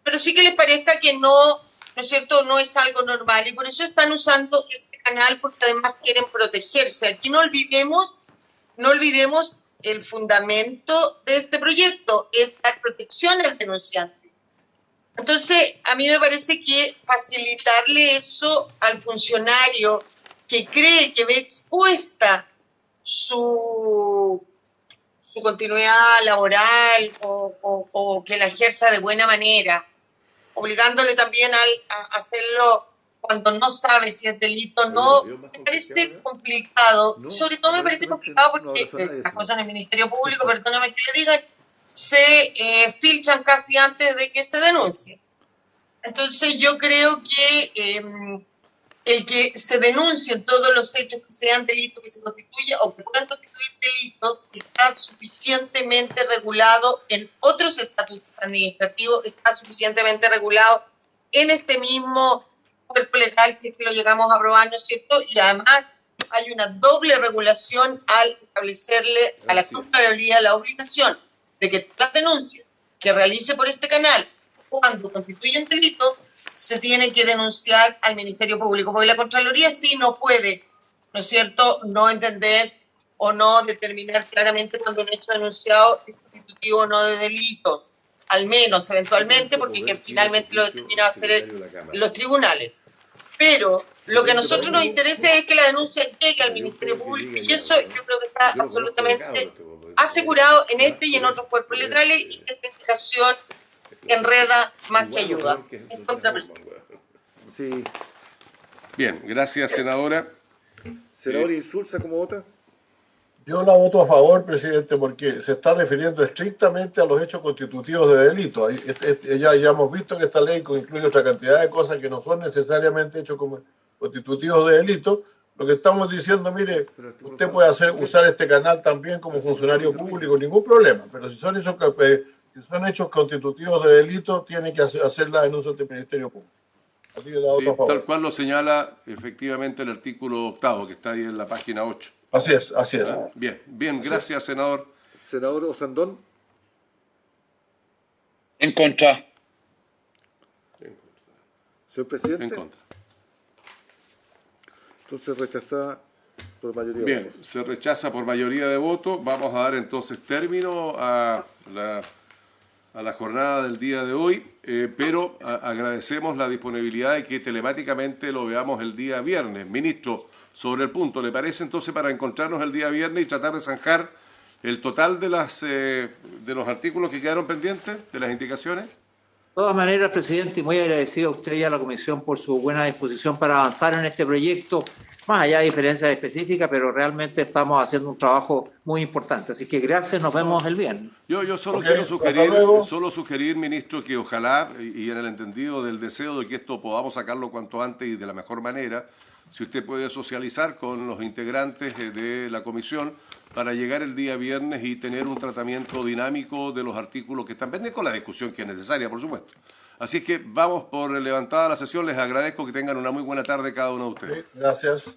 pero sí que les parezca que ¿no es cierto?, no es algo normal y por eso están usando este canal porque además quieren protegerse. Aquí no olvidemos el fundamento de este proyecto, es dar protección al denunciante. Entonces, a mí me parece que facilitarle eso al funcionario que cree que ve expuesta su continuidad laboral o que la ejerza de buena manera, obligándole también a hacerlo cuando no sabe si es delito, no, me parece complicado. Sobre todo me parece complicado porque las cosas en el Ministerio Público, perdóname que le digan, se filtran casi antes de que se denuncie. Entonces yo creo que el que se denuncien todos los hechos que sean delitos, que se constituyan o que puedan constituir delitos, está suficientemente regulado en otros estatutos administrativos, está suficientemente regulado en este mismo cuerpo legal, si es que lo llegamos a aprobar, ¿no es cierto? Y además hay una doble regulación al establecerle a la Contraloría la obligación de que las denuncias que realice por este canal cuando constituyen delito se tiene que denunciar al Ministerio Público, porque la Contraloría sí no puede, ¿no es cierto?, no entender o no determinar claramente cuando un hecho denunciado es constitutivo o no de delitos, al menos eventualmente, porque quien finalmente lo determina va a ser los tribunales. Pero Lo que a nosotros nos interesa es que la denuncia llegue al Ministerio Público y eso yo creo que está absolutamente asegurado en este y en otros cuerpos legales y que esta instalación enreda más que ayuda. En contrapresión. Sí. Bien, gracias, senadora. Senador Insulza, ¿cómo vota? Yo la voto a favor, presidente, porque se está refiriendo estrictamente a los hechos constitutivos de delito. Ya hemos visto que esta ley incluye otra cantidad de cosas que no son necesariamente hechos como constitutivos de delito. Lo que estamos diciendo, mire, usted puede usar este canal también como funcionario público, ningún problema, pero si son hechos constitutivos de delito, tiene que hacer la denuncia ante el Ministerio Público. Así que la voto a favor. Tal cual lo señala efectivamente el artículo 8º, que está ahí en la página 8. Así es, así es. Bien, gracias, senador. Senador Osandón. En contra. Señor presidente. En contra. Entonces rechazada por mayoría de Bien, votos. se rechaza por mayoría de votos. Vamos a dar entonces término a la jornada del día de hoy, pero agradecemos la disponibilidad de que telemáticamente lo veamos el día viernes. Ministro, sobre el punto, ¿le parece entonces para encontrarnos el día viernes y tratar de zanjar el total de los artículos que quedaron pendientes, de las indicaciones? De todas maneras, presidente, muy agradecido a usted y a la comisión por su buena disposición para avanzar en este proyecto, más allá de diferencias específicas, pero realmente estamos haciendo un trabajo muy importante. Así que gracias, nos vemos el viernes. Yo solo quiero sugerir, ministro, que ojalá, y en el entendido del deseo de que esto podamos sacarlo cuanto antes y de la mejor manera, si usted puede socializar con los integrantes de la comisión para llegar el día viernes y tener un tratamiento dinámico de los artículos que están pendientes, con la discusión que es necesaria, por supuesto. Así es que vamos por levantada la sesión. Les agradezco que tengan una muy buena tarde cada uno de ustedes. Sí, gracias.